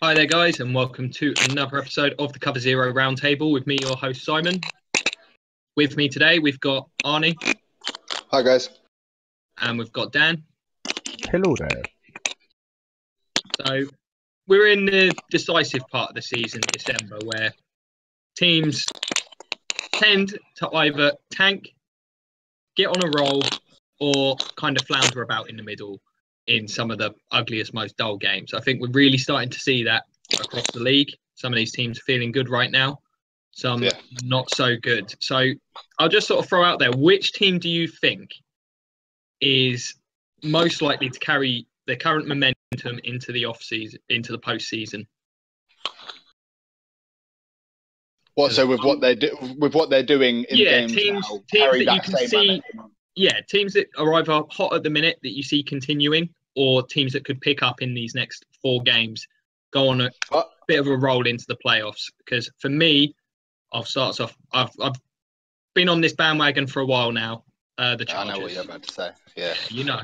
Hi there, guys, and welcome to another episode of the Cover Zero Roundtable with me, your host, Simon. With me today, we've got Arnie. Hi, guys. And we've got Dan. Hello there. So, we're in the decisive part of the season, December, where teams tend to either tank, get on a roll, or kind of flounder about in the middle in some of the ugliest, most dull games. I think we're really starting to see that across the league. Some of these teams are feeling good right now, some not so good. So I'll just sort of throw out there, which team do you think is most likely to carry their current momentum into the off-season, into the post-season? What? So with what they're doing in games teams now, that you can see. Yeah, teams that are either hot at the minute that you see continuing, or teams that could pick up in these next 4 games, go on a bit of a roll into the playoffs. Because for me, I'll start us off. I've been on this bandwagon for a while now. The Chargers. I know what you're about to say. Yeah, you know,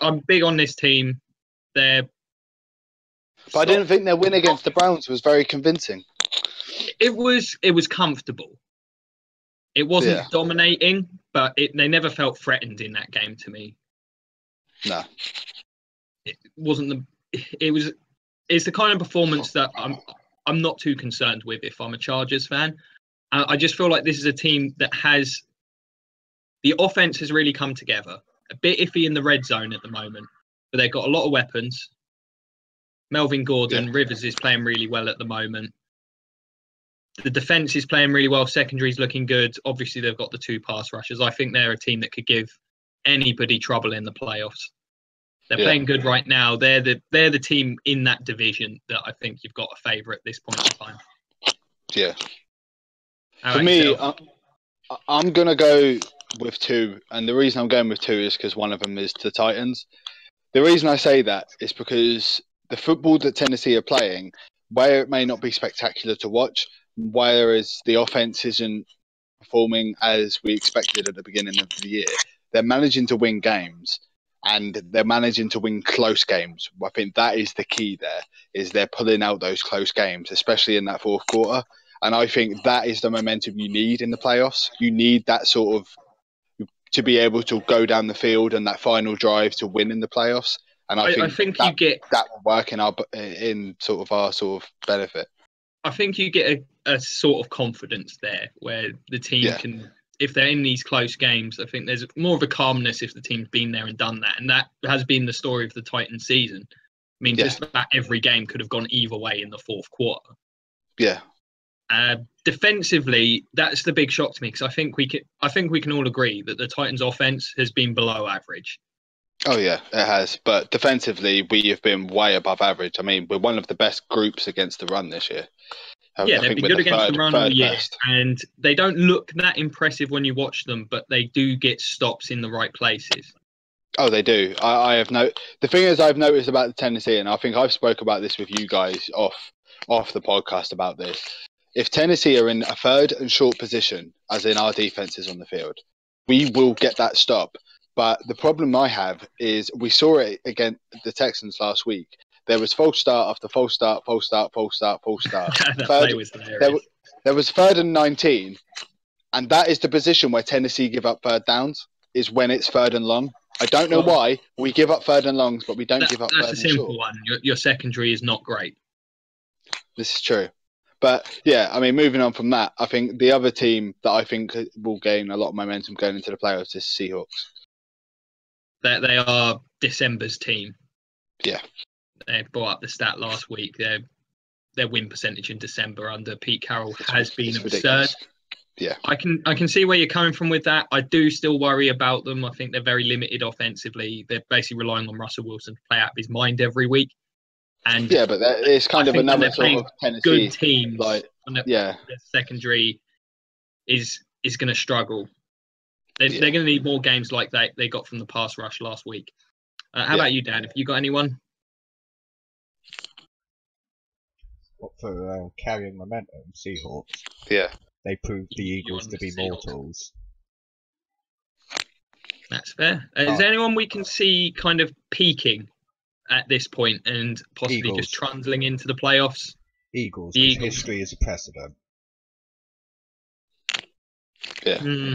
I'm big on this team. But I didn't think their win against the Browns was very convincing. It was comfortable. It wasn't dominating, but they never felt threatened in that game to me. No. It wasn't it's the kind of performance that I'm not too concerned with if I'm a Chargers fan. I just feel like this is a team that has the offense has really come together. A bit iffy in the red zone at the moment, but they've got a lot of weapons. Melvin Gordon, Rivers is playing really well at the moment. The defense is playing really well. Secondary's looking good. Obviously, they've got the 2 pass rushers. I think they're a team that could give anybody trouble in the playoffs. They're playing good right now. They're the team in that division that I think you've got a favour at this point in time. Yeah. For me, I'm going to go with 2. And the reason I'm going with 2 is because one of them is the Titans. The reason I say that is because the football that Tennessee are playing, where it may not be spectacular to watch, whereas the offense isn't performing as we expected at the beginning of the year, they're managing to win games, and they're managing to win close games. I think that is the key there, is they're pulling out those close games, especially in that fourth quarter. And I think that is the momentum you need in the playoffs. You need that sort of to be able to go down the field and that final drive to win in the playoffs. And I think that, you get that will work in sort of our sort of benefit. I think you get a sort of confidence there where the team can, if they're in these close games, I think there's more of a calmness if the team's been there and done that. And that has been the story of the Titans season. I mean, just about every game could have gone either way in the fourth quarter. Yeah. Defensively, that's the big shock to me, because I think we can all agree that the Titans' offense has been below average. Oh yeah, it has. But defensively, we have been way above average. I mean, we're one of the best groups against the run this year. They've been good against the run all year, and they don't look that impressive when you watch them, but they do get stops in the right places. Oh, they do. I have the thing is, I've noticed about the Tennessee, and I think I've spoke about this with you guys off the podcast about this. If Tennessee are in a third and short position, as in our defense is on the field, we will get that stop. But the problem I have is we saw it against the Texans last week. There was false start after false start, false start, false start, false start. There was 3rd and 19, and that is the position where Tennessee give up third downs, is when it's 3rd and long. I don't know why we give up 3rd and longs, but we don't give up 3rd and short. That's a simple one. Your secondary is not great. This is true. But yeah, I mean, moving on from that, I think the other team that I think will gain a lot of momentum going into the playoffs is Seahawks. They are December's team. Yeah. They brought up the stat last week. Their win percentage in December under Pete Carroll has been absurd. Ridiculous. Yeah. I can see where you're coming from with that. I do still worry about them. I think they're very limited offensively. They're basically relying on Russell Wilson to play out of his mind every week. And yeah, but it's kind of another sort of Tennessee. Good teams, their secondary is going to struggle. They're going to need more games like they got from the pass rush last week. How about you, Dan? Have you got anyone? What for carrying momentum? Seahawks. Yeah. They proved the Eagles to be mortals. That's fair. Is there anyone we can see kind of peaking at this point and possibly Eagles. just trundling into the playoffs. Eagles. The Eagles. History is a precedent. Yeah.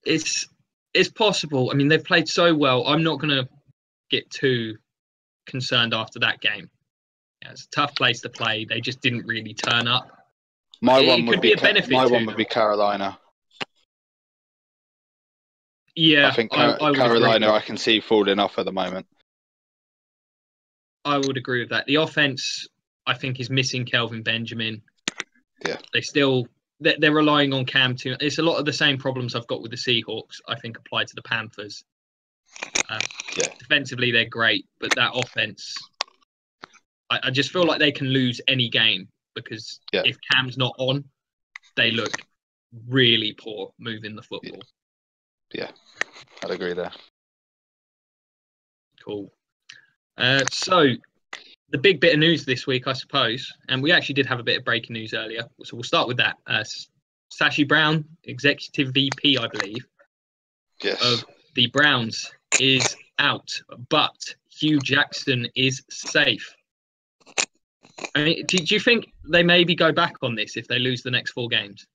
It's possible. I mean, they've played so well. I'm not going to get too concerned after that game. Yeah, it's a tough place to play. They just didn't really turn up. My one would be Carolina. Yeah, I think Carolina I can see falling off at the moment. I would agree with that. The offense, I think, is missing Kelvin Benjamin. Yeah. They're relying on Cam too. It's a lot of the same problems I've got with the Seahawks, I think, apply to the Panthers. Defensively, they're great, but that offense, I just feel like they can lose any game because if Cam's not on, they look really poor moving the football. Yeah, I'd agree there. Cool. So the big bit of news this week, I suppose, and we actually did have a bit of breaking news earlier, so we'll start with that. Sashi Brown, Executive VP, I believe, of the Browns, is out, but Hugh Jackson is safe. I mean, do you think they maybe go back on this if they lose the next 4 games?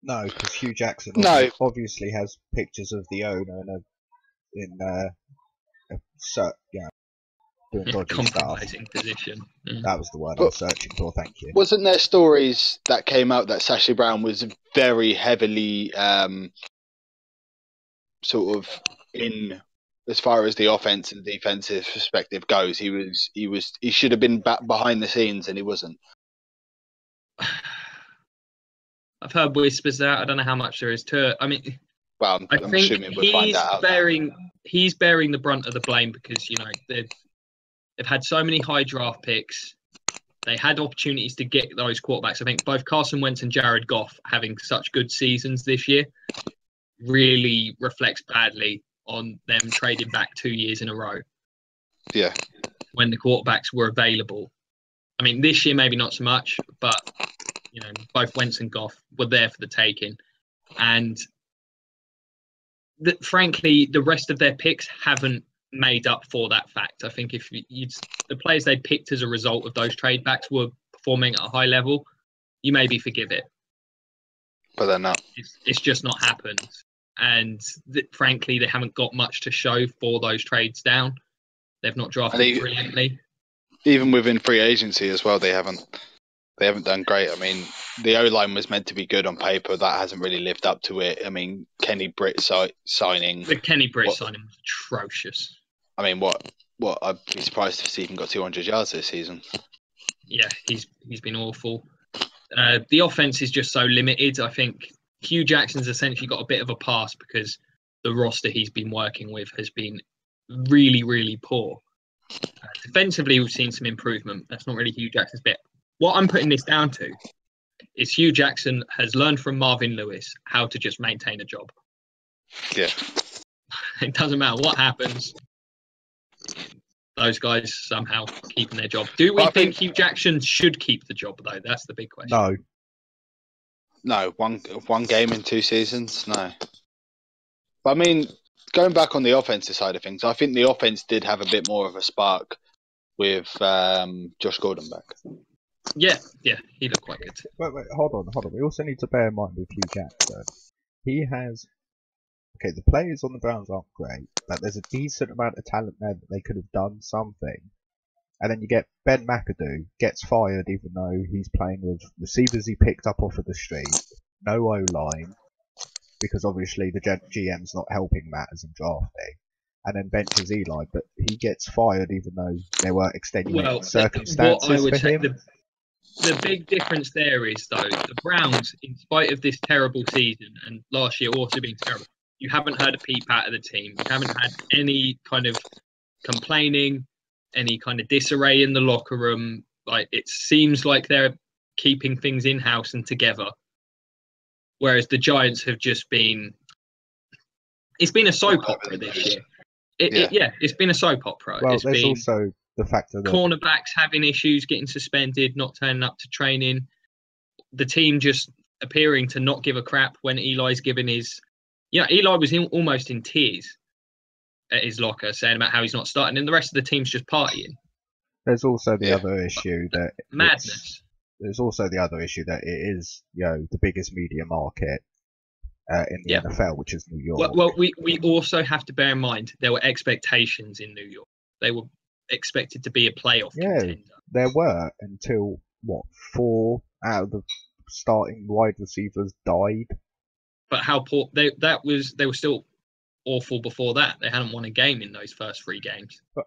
No, because Hugh Jackson obviously has pictures of the owner in a doing dodgy stuff. Position. That was the word I was searching for. Thank you. Wasn't there stories that came out that Sashi Brown was very heavily sort of in as far as the offense and defensive perspective goes? He should have been back behind the scenes and he wasn't. I've heard whispers there. I don't know how much there is to it. I mean, I'm assuming we'll find that out. He's bearing the brunt of the blame because they've had so many high draft picks. They had opportunities to get those quarterbacks. I think both Carson Wentz and Jared Goff having such good seasons this year really reflects badly on them trading back 2 years in a row. Yeah. When the quarterbacks were available. I mean, this year maybe not so much, but both Wentz and Goff were there for the taking. And frankly, the rest of their picks haven't made up for that fact. I think if the players they picked as a result of those trade backs were performing at a high level, you maybe forgive it. But they're not. It's just not happened. And frankly, they haven't got much to show for those trades down. They've not drafted brilliantly. Even within free agency as well, they haven't done great. I mean, the O-line was meant to be good on paper. That hasn't really lived up to it. I mean, Kenny Britt signing. The Kenny Britt signing was atrocious. I mean, what? I'd be surprised if Stephen got 200 yards this season. Yeah, he's been awful. The offense is just so limited. I think Hugh Jackson's essentially got a bit of a pass because the roster he's been working with has been really, really poor. Defensively, we've seen some improvement. That's not really Hugh Jackson's bit. What I'm putting this down to is Hugh Jackson has learned from Marvin Lewis how to just maintain a job. Yeah. It doesn't matter what happens. Those guys somehow keeping their job. Do we think Hugh Jackson should keep the job, though? That's the big question. No. One game in 2 seasons? No. But I mean, going back on the offensive side of things, I think the offense did have a bit more of a spark with Josh Gordon back. Yeah, he looked quite good. Wait, hold on. We also need to bear in mind with Hugh Jackson, he has... Okay, the players on the Browns aren't great, but there's a decent amount of talent there that they could have done something. And then you get Ben McAdoo, gets fired even though he's playing with receivers he picked up off of the street, no O-line, because obviously the GM's not helping matters in drafting. And then benches Eli, but he gets fired even though there were extenuating circumstances what I would for say, him. The big difference there is, though, the Browns, in spite of this terrible season, and last year also being terrible, you haven't heard a peep out of the team. You haven't had any kind of complaining, any kind of disarray in the locker room. Like, it seems like they're keeping things in-house and together. Whereas the Giants have just been... It's been a soap opera this year. It's been a soap opera. Well, there's also the fact that cornerbacks having issues, getting suspended, not turning up to training. The team just appearing to not give a crap when Eli's giving his... Eli was almost in tears at his locker saying about how he's not starting, and the rest of the team's just partying. There's also the other issue that madness. There's also the other issue that it is, the biggest media market in the NFL, which is New York. Well, we also have to bear in mind there were expectations in New York. They were expected to be a playoff contender. There were until 4 out of the starting wide receivers died. But how poor they were still awful before that. They hadn't won a game in those first 3 games. But,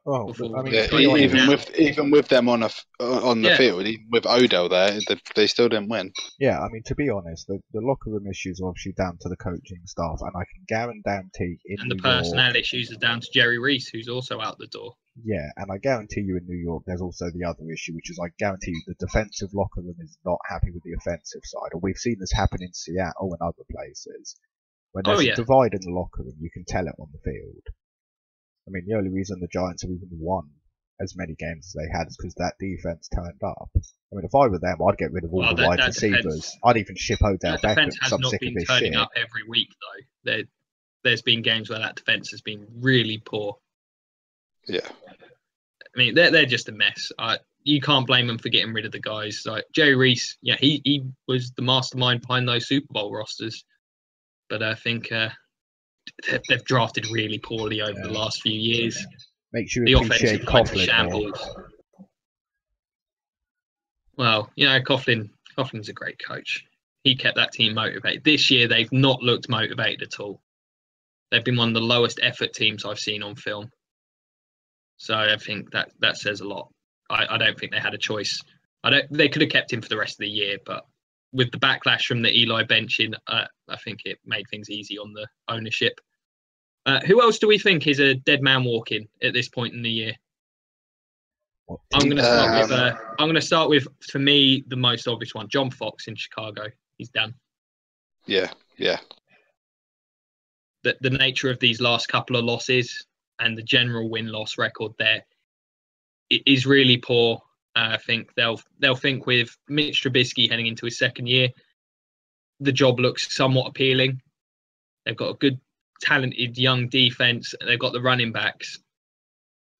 even with them on the field, even with Odell there, they still didn't win. Yeah, I mean, to be honest, the locker room issues are obviously down to the coaching staff, and I can guarantee the personnel issues are down to Jerry Reese, who's also out the door. Yeah, and I guarantee you in New York, there's also the other issue, which is I guarantee you the defensive locker room is not happy with the offensive side. And we've seen this happen in Seattle and other places. When there's a divide in the locker room, you can tell it on the field. I mean, the only reason the Giants have even won as many games as they had is because that defense turned up. I mean, if I were them, I'd get rid of all the wide receivers. I'd even ship Odell Beckham. Defense has not been turning up every week, though. There's been games where that defense has been really poor. Yeah. I mean, they're just a mess. You can't blame them for getting rid of the guys. Like Jerry Reese, he was the mastermind behind those Super Bowl rosters. But I think they've drafted really poorly over the last few years. Makes you appreciate Coughlin more. Well, Coughlin's a great coach. He kept that team motivated. This year, they've not looked motivated at all. They've been one of the lowest effort teams I've seen on film. So I think that says a lot. I don't think they had a choice. They could have kept him for the rest of the year, but with the backlash from the Eli benching, I think it made things easy on the ownership. Who else do we think is a dead man walking at this point in the year? I'm going to start with, for me, the most obvious one, John Fox in Chicago. He's done. Yeah. The nature of these last couple of losses and the general win-loss record there, it is really poor. I think they'll think with Mitch Trubisky heading into his second year, the job looks somewhat appealing. They've got a good, talented young defense. They've got the running backs.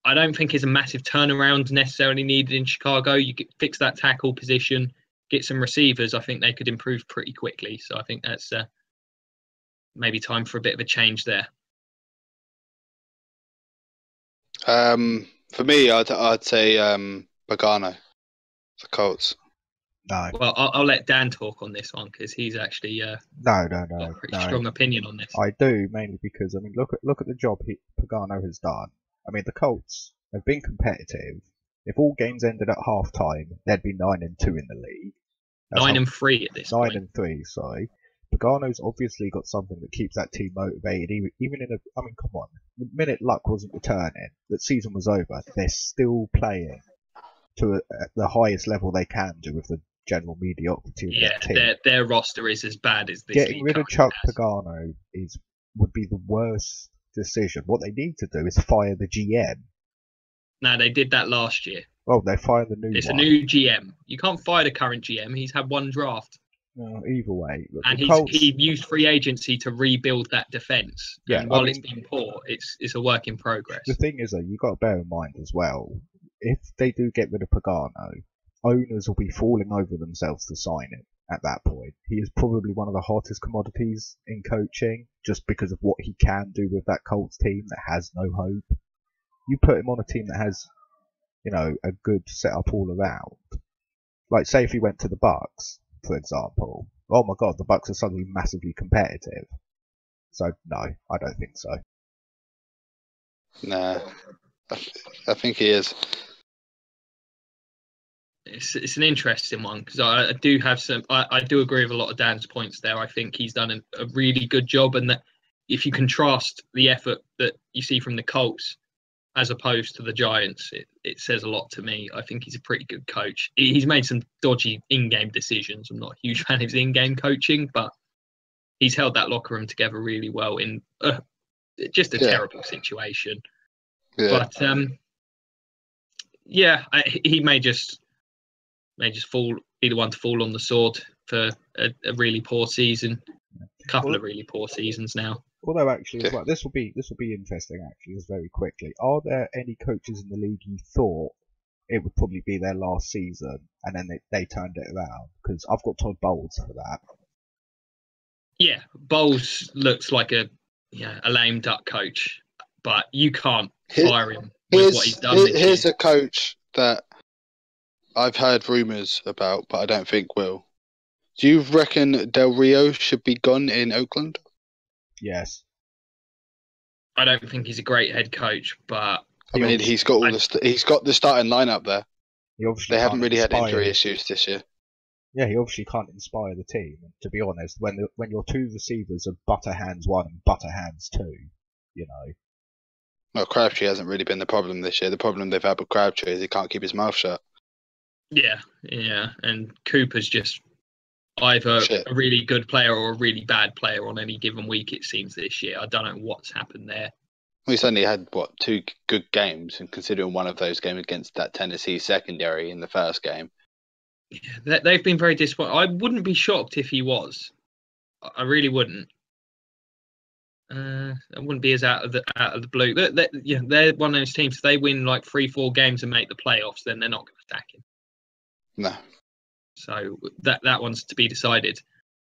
I don't think it's a massive turnaround necessarily needed in Chicago. You could fix that tackle position, get some receivers. I think they could improve pretty quickly. So I think that's maybe time for a bit of a change there. For me, I'd say Pagano, the Colts. No. Well, I'll let Dan talk on this one because he's actually got a pretty strong opinion on this. I do, mainly because look at the job Pagano has done. I mean, the Colts have been competitive. If all games ended at half time, they'd be 9-2 in the league. 9-3 at this point. 9-3, sorry. Pagano's obviously got something that keeps that team motivated, even in come on. The minute Luck wasn't returning, the season was over, they're still playing to the highest level they can do with the general mediocrity of that team. Their roster is as bad as this. Getting rid of Chuck Pagano would be the worst decision. What they need to do is fire the GM. No, they did that last year. Oh, they fired the new one. It's a new GM. You can't fire the current GM. He's had one draft. No, either way. Look, and he used free agency to rebuild that defence. Yeah, and while it's been poor, it's a work in progress. The thing is, though, you've got to bear in mind as well, if they do get rid of Pagano, owners will be falling over themselves to sign him at that point. He is probably one of the hottest commodities in coaching, just because of what he can do with that Colts team that has no hope. You put him on a team that has, a good setup all around. Like, say if he went to the Bucks, for example. Oh my God, the Bucks are suddenly massively competitive. So no, I don't think so. Nah, I think he is. It's an interesting one because I do have some. I do agree with a lot of Dan's points there. I think he's done a really good job, and that if you contrast the effort that you see from the Colts as opposed to the Giants, it says a lot to me. I think he's a pretty good coach. He's made some dodgy in-game decisions. I'm not a huge fan of his in-game coaching, but he's held that locker room together really well in just a terrible situation. Yeah. But he may just be the one to fall on the sword for a really poor season. A couple of really poor seasons now. Although actually, as well, this will be interesting. Actually, just very quickly, are there any coaches in the league you thought it would probably be their last season, and then they turned it around? Because I've got Todd Bowles for that. Yeah, Bowles looks like a lame duck coach, but you can't fire him with what he's done this year. Here's a coach that I've heard rumours about, but I don't think will. Do you reckon Del Rio should be gone in Oakland? Yes. I don't think he's a great head coach, but I mean, he's got he's got the starting lineup there. They haven't really had injury issues this year. Yeah, he obviously can't inspire the team. To be honest, when your two receivers are Butterhands 1 and Butterhands 2, you know. Well, Crabtree hasn't really been the problem this year. The problem they've had with Crabtree is he can't keep his mouth shut. Yeah, and Cooper's just either a really good player or a really bad player on any given week, it seems, this year. I don't know what's happened there. Well, he's only had, 2 good games, and considering one of those games against that Tennessee secondary in the first game. Yeah, they've been very disappointed. I wouldn't be shocked if he was. I really wouldn't. I wouldn't be as out of the blue. They're one of those teams. If they win like 3-4 games and make the playoffs, then they're not going to sack him. No. So that one's to be decided.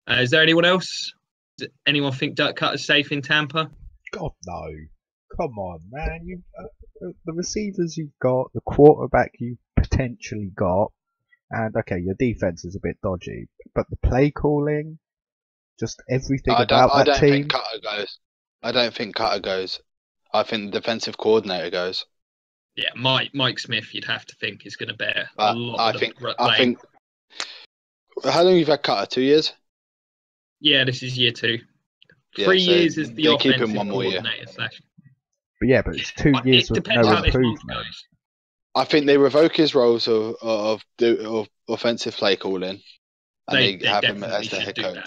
Is there anyone else? Does anyone think Dirk Cutter's safe in Tampa? God, no. Come on, man. You the receivers you've got, the quarterback you've potentially got, and okay, your defense is a bit dodgy, but the play calling, just everything about that team. I don't think Cutter goes. I think the defensive coordinator goes. Yeah, Mike Smith, you'd have to think, is going to bear a lot of the blame. I think. How long you've had Cutter? 2 years? Yeah, this is year 2. 3 years is the offensive coordinator. But yeah, but it's 2 years with no improvement. I think they revoke his roles of offensive play calling, and they have him as the head coach.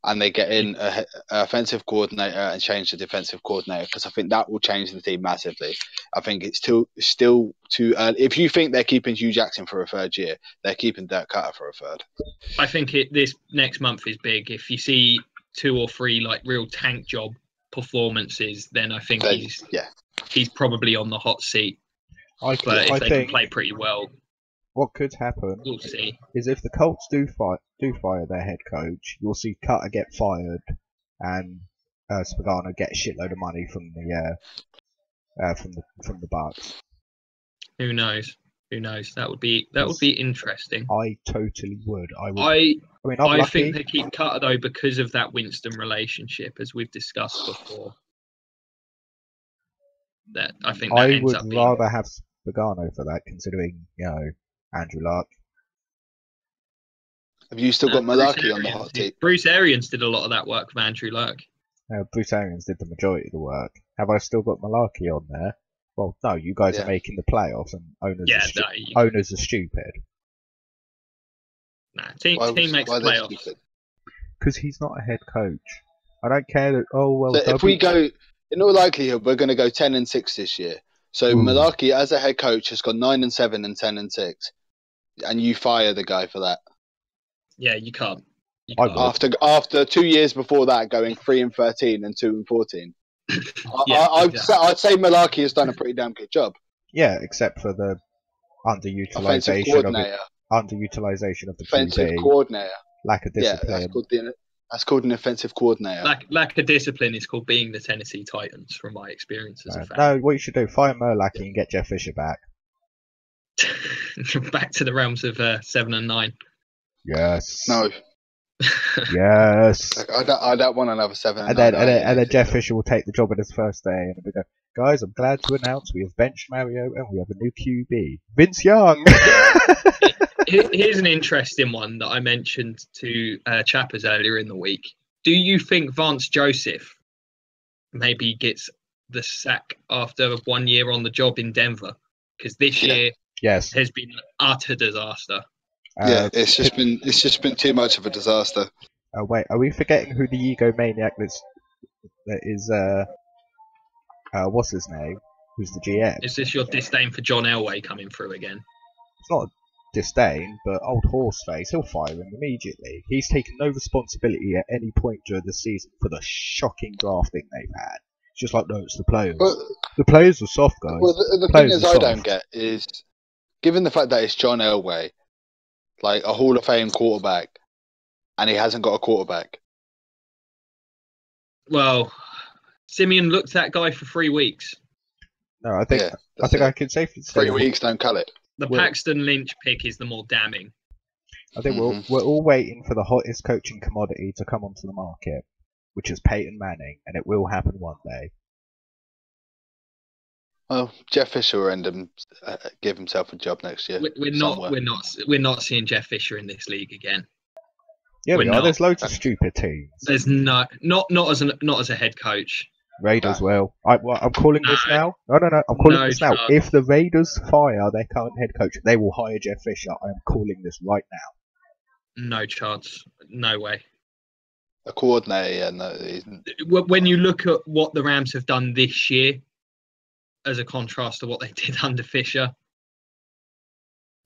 And they get in an offensive coordinator and change the defensive coordinator, because I think that will change the team massively. I think it's still too early. If you think they're keeping Hugh Jackson for a 3rd year, they're keeping Dirk Cutter for a 3rd. I think this next month is big. If you see 2 or 3 like real tank job performances, then I think he's probably on the hot seat. But if they can play pretty well, what could happen we'll see. Is if the Colts do fire their head coach, you'll see Cutter get fired and Spagano get a shitload of money from the Bucks. Who knows? That would be interesting. I totally would. I think they keep Cutter though because of that Winston relationship, as we've discussed before. I would rather have Spagano for that, considering Andrew Luck. Have you still got Malarkey on the hot seat? Bruce Arians did a lot of that work with Andrew Luck. Bruce Arians did the majority of the work. Have I still got Malarkey on there? Well, no, you guys are making the playoffs, and owners are stupid. Nah, team makes playoffs. Because he's not a head coach. I don't care that. So if we go, in all likelihood, we're going to go 10-6 this year. So Malarkey, as a head coach, has gone 9-7 and 10-6, and you fire the guy for that. Yeah, you can't. After 2 years before that, going 3-13 and 2-14. I'd say Malarkey has done a pretty damn good job. Yeah, except for the underutilization of the offensive QB. Coordinator. Lack of discipline. Yeah, that's called an offensive coordinator. Lack of discipline is called being the Tennessee Titans, from my experience as a fan. No, what you should do, fire Merlaki and get Jeff Fisher back. Back to the realms of 7 and 9. Yes. No. Yes. I don't want another 7 and 9. And then Jeff Fisher will take the job on his first day, and we go, guys, I'm glad to announce we have benched Mario and we have a new QB, Vince Young. Here's an interesting one that I mentioned to Chappers earlier in the week. Do you think Vance Joseph maybe gets the sack after 1 year on the job in Denver? Because this year has been an utter disaster. It's just been too much of a disaster. Wait, are we forgetting who the egomaniac that is? What's his name? Who's the GM? Is this your disdain for John Elway coming through again? It's not disdain, but old Horseface, he'll fire him immediately. He's taken no responsibility at any point during the season for the shocking drafting they've had. It's just like, no, it's the players. The players are soft, guys. Well, the thing is, I don't get is, given the fact that it's John Elway, like a Hall of Fame quarterback, and he hasn't got a quarterback. Well, Simeon looked at that guy for 3 weeks. No, I think I can safely say 3 weeks don't cut it. The Paxton Lynch pick is the more damning. I think we're all waiting for the hottest coaching commodity to come onto the market, which is Peyton Manning, and it will happen one day. Well, Jeff Fisher will give himself a job next year. We're not seeing Jeff Fisher in this league again. Yeah, we are. There's loads of stupid teams. There's not as a head coach. Raiders will. I'm calling this now. No. I'm calling this now. If the Raiders fire their current head coach, they will hire Jeff Fisher. I am calling this right now. No chance. No way. A coordinator, yeah, no. When you look at what the Rams have done this year, as a contrast to what they did under Fisher,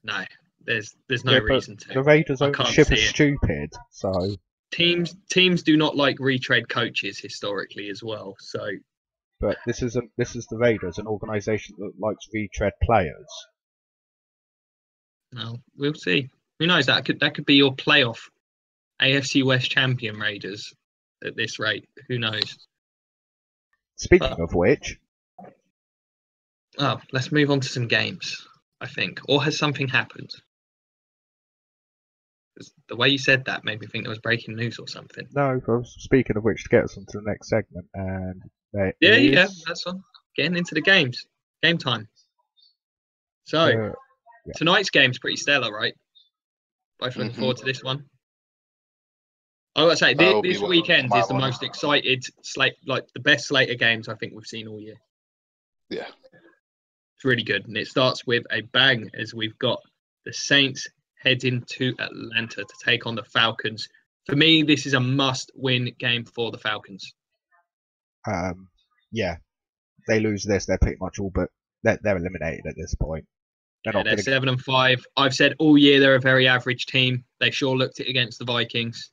no, there's no reason to. The Raiders' ownership is stupid, so. Teams do not like retread coaches historically as well. So, but this is the Raiders, an organisation that likes retread players. No, we'll see. Who knows? That could be your playoff AFC West champion Raiders at this rate. Who knows? Speaking of which, let's move on to some games. I think, or has something happened? The way you said that made me think there was breaking news or something. No, speaking of which, to get us onto the next segment, and that's on. Getting into the games, game time. So tonight's game's pretty stellar, right? Both looking forward to this one. I gotta say, this weekend is the most excited slate, like the best slate of games I think we've seen all year. Yeah, it's really good, and it starts with a bang as we've got the Saints heading to Atlanta to take on the Falcons. For me, this is a must-win game for the Falcons. Yeah, they lose this, they're pretty much all but they're eliminated at this point. They're 7-5. I've said all year they're a very average team. They sure looked it against the Vikings.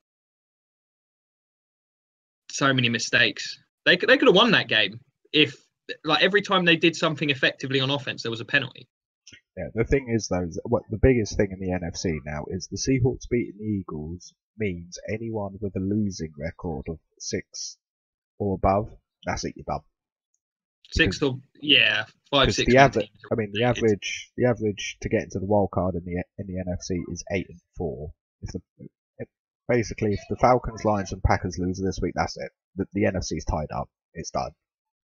So many mistakes. They could have won that game if, like, every time they did something effectively on offense, there was a penalty. Yeah, the thing is, though, what the biggest thing in the NFC now is the Seahawks beating the Eagles means anyone with a losing record of 6 or above, that's it, you're done. 5, 6. The average to get into the wild card in the NFC is 8-4. Basically, if the Falcons, Lions, and Packers lose this week, that's it. The NFC's tied up. It's done.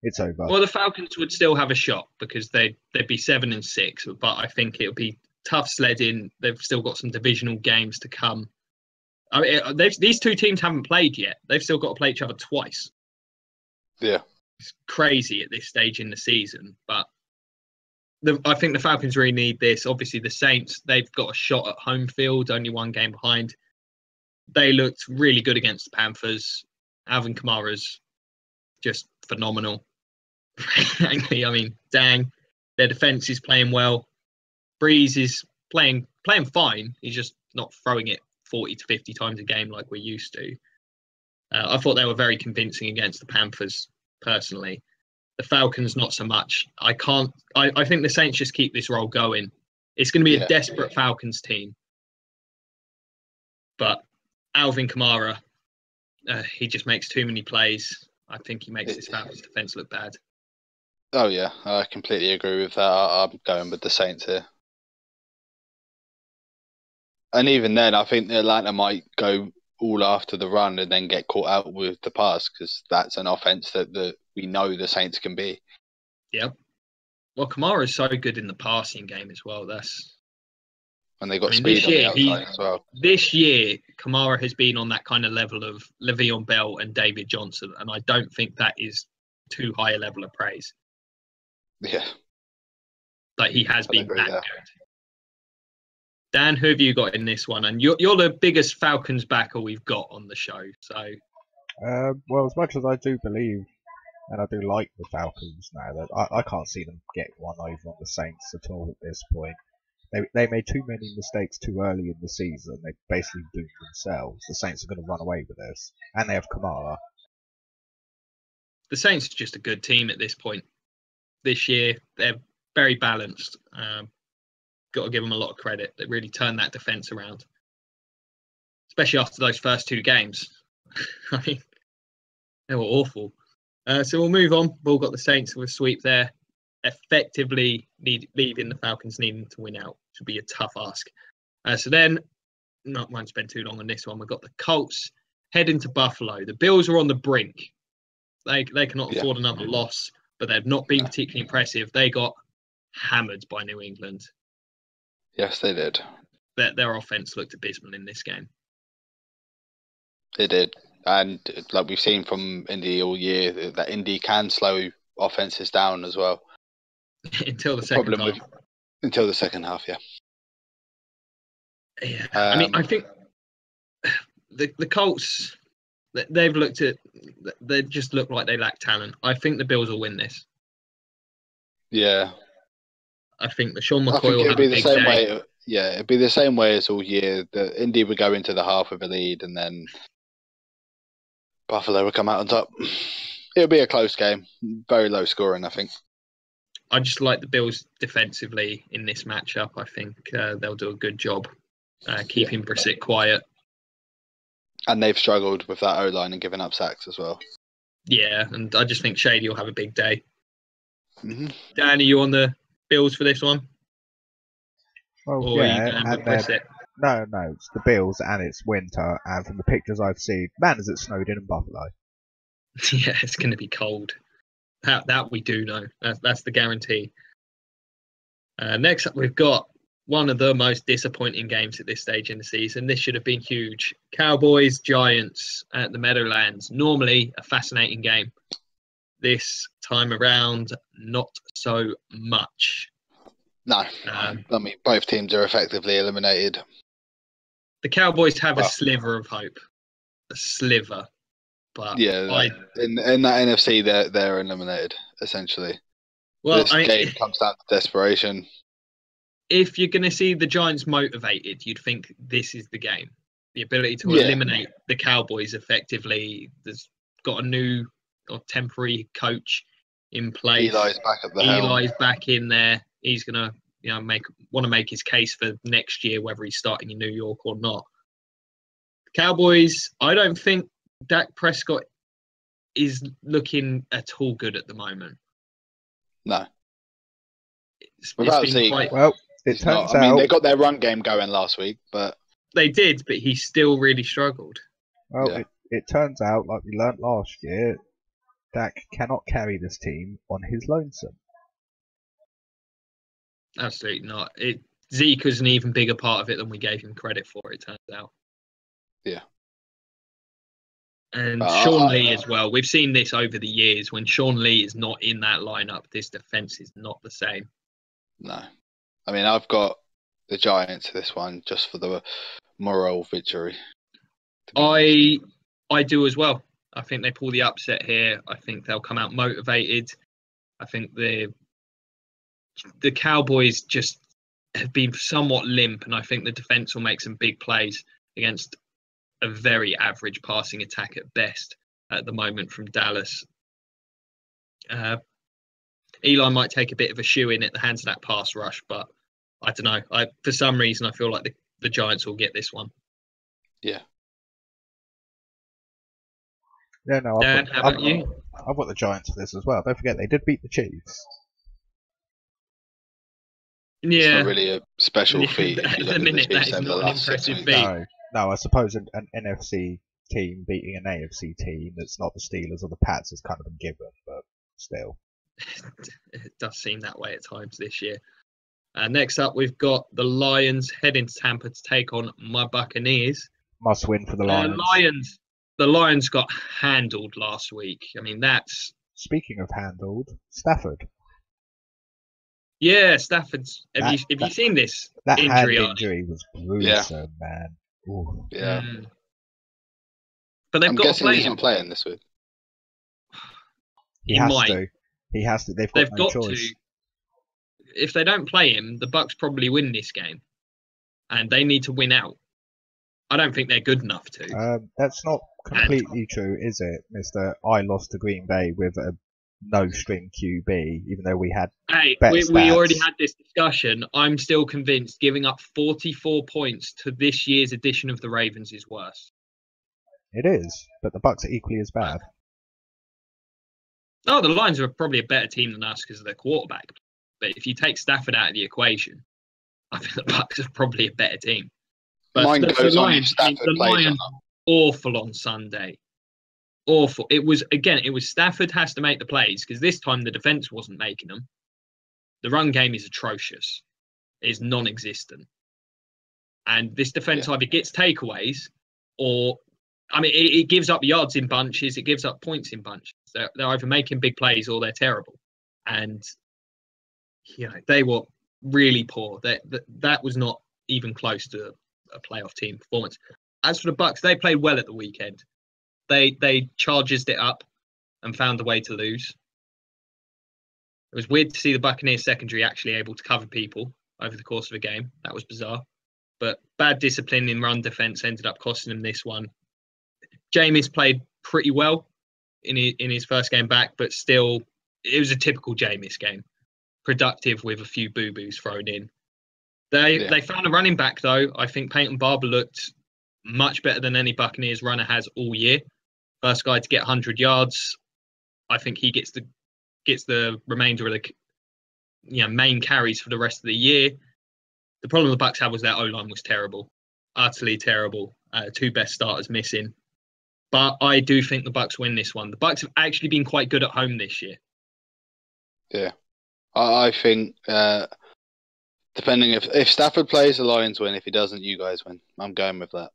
It's over. Well, the Falcons would still have a shot because they'd be 7-6, but I think it'll be tough sledding. They've still got some divisional games to come. I mean, these two teams haven't played yet. They've still got to play each other twice. Yeah, it's crazy at this stage in the season, but I think the Falcons really need this. Obviously, the Saints, they've got a shot at home field, only one game behind. They looked really good against the Panthers. Alvin Kamara's just phenomenal. Frankly, I mean, dang, their defense is playing well. Breeze is playing fine. He's just not throwing it 40 to 50 times a game like we're used to. I thought they were very convincing against the Panthers, personally. The Falcons, not so much. I think the Saints just keep this roll going. It's going to be a desperate Falcons team. But Alvin Kamara, he just makes too many plays. I think he makes this Falcons defense look bad. Oh, yeah. I completely agree with that. I'm going with the Saints here. And even then, I think Atlanta might go all after the run and then get caught out with the pass because that's an offense that we know the Saints can be. Yep. Well, Kamara is so good in the passing game as well. And they got speed on the outside as well. This year, Kamara has been on that kind of level of Le'Veon Bell and David Johnson, and I don't think that is too high a level of praise. Yeah. Like, he has been that good. Dan, who have you got in this one? And you're the biggest Falcons backer we've got on the show. So, well, as much as I do believe and I do like the Falcons now, that I can't see them getting one over on the Saints at all at this point. They made too many mistakes too early in the season. They basically doomed themselves. The Saints are going to run away with this, and they have Kamara. The Saints are just a good team at this point. This year, they're very balanced. Got to give them a lot of credit. They really turned that defense around, especially after those first 2 games. I mean, they were awful. So we'll move on. We've all got the Saints with a sweep there. Effectively leaving the Falcons needing to win out, which would be a tough ask. So then, won't spend too long on this one. We've got the Colts heading to Buffalo. The Bills are on the brink. They cannot afford another loss, but they've not been particularly impressive. They got hammered by New England. Yes, they did. Their offense looked abysmal in this game. They did. And like we've seen from Indy all year, that Indy can slow offenses down as well. Until the second half. Until the second half, yeah. Yeah. I mean, I think the Colts, they just look like they lack talent. I think the Bills will win this. Yeah. I think the Sean McCoy will have a big day. Yeah, it'd be the same way as all year. The Indy would go into the half with a lead, and then Buffalo would come out on top. It'll be a close game, very low scoring, I think. I just like the Bills defensively in this matchup. I think they'll do a good job keeping Brissett quiet. And they've struggled with that O-line and giving up sacks as well. Yeah, and I just think Shady will have a big day. Mm-hmm. Dan, are you on the Bills for this one? Well, or yeah, are you going with no, it's the Bills and it's winter, and from the pictures I've seen, man, has it snowed in Buffalo. Yeah, it's going to be cold. That we do know. That's the guarantee. Next up, we've got one of the most disappointing games at this stage in the season. This should have been huge. Cowboys, Giants at the Meadowlands. Normally a fascinating game. This time around, not so much. No, I mean, both teams are effectively eliminated. The Cowboys have a sliver of hope. A sliver. But yeah, in that NFC, they're eliminated, essentially. Well, this game comes down to desperation. If you're going to see the Giants motivated, you'd think this is the game. The ability to eliminate the Cowboys effectively. There's got a new or temporary coach in place. Eli's back at the helm. Eli's back in there. He's going to want to make his case for next year, whether he's starting in New York or not. Cowboys, I don't think Dak Prescott is looking at all good at the moment. No. It turns out. I mean, they got their run game going last week, but they did, but he still really struggled. Well, it turns out, like we learnt last year, Dak cannot carry this team on his lonesome. Absolutely not. Zeke was an even bigger part of it than we gave him credit for, it turns out. Yeah. And Sean Lee as well. We've seen this over the years. When Sean Lee is not in that lineup, this defense is not the same. No. I mean, I've got the Giants this one just for the moral victory. I do as well. I think they pull the upset here. I think they'll come out motivated. I think the Cowboys just have been somewhat limp, and I think the defense will make some big plays against a very average passing attack at best at the moment from Dallas. Eli might take a bit of a shoe in at the hands of that pass rush, but I don't know. For some reason, I feel like the Giants will get this one. Yeah. Yeah, no. Dan, how about you? I've got the Giants for this as well. Don't forget, they did beat the Chiefs. Yeah. It's not really a special feat. At the minute, that is not an impressive feat. No, I suppose an NFC team beating an AFC team that's not the Steelers or the Pats is kind of a given, but still. It does seem that way at times this year. Next up, we've got the Lions heading to Tampa to take on my Buccaneers. Must win for the Lions. The Lions got handled last week. I mean, that's... Speaking of handled, Stafford. Yeah, Stafford's... Have you seen this that injury? That injury was gruesome, man. Ooh. Yeah. But they've got to play he's not playing this week. He has to. He has to. They've got no choice. if they don't play him, the Bucks probably win this game, and they need to win out. I don't think they're good enough to. That's not completely true, is it, Mister? I lost to Green Bay with a no-string QB, even though we had. Hey, we already had this discussion. I'm still convinced giving up 44 points to this year's edition of the Ravens is worse. It is, but the Bucks are equally as bad. Oh, the Lions are probably a better team than us because of their quarterback. But if you take Stafford out of the equation, I think the Bucks are probably a better team. But Mine goes the on Lions, if Stafford plays or not. Awful on Sunday. Awful. It was Stafford has to make the plays because this time the defense wasn't making them. The run game is atrocious. It is non-existent. And this defense either gets takeaways or, it gives up yards in bunches. It gives up points in bunches. They're either making big plays or they're terrible. And, they were really poor. That was not even close to a playoff team performance. As for the Bucks, they played well at the weekend. They charged it up and found a way to lose. It was weird to see the Buccaneers secondary actually able to cover people over the course of a game. That was bizarre. But bad discipline in run defense ended up costing them this one. Jameis played pretty well in his first game back, but still, it was a typical Jameis game. Productive with a few boo-boos thrown in. They found a running back, though. I think Peyton Barber looked much better than any Buccaneers runner has all year. First guy to get 100 yards. I think he gets the remainder of the main carries for the rest of the year. The problem the Bucks had was their O-line was terrible. Utterly terrible. Two best starters missing. But I do think the Bucks win this one. The Bucks have actually been quite good at home this year. Yeah. I think depending if Stafford plays, the Lions win. If he doesn't, you guys win. I'm going with that.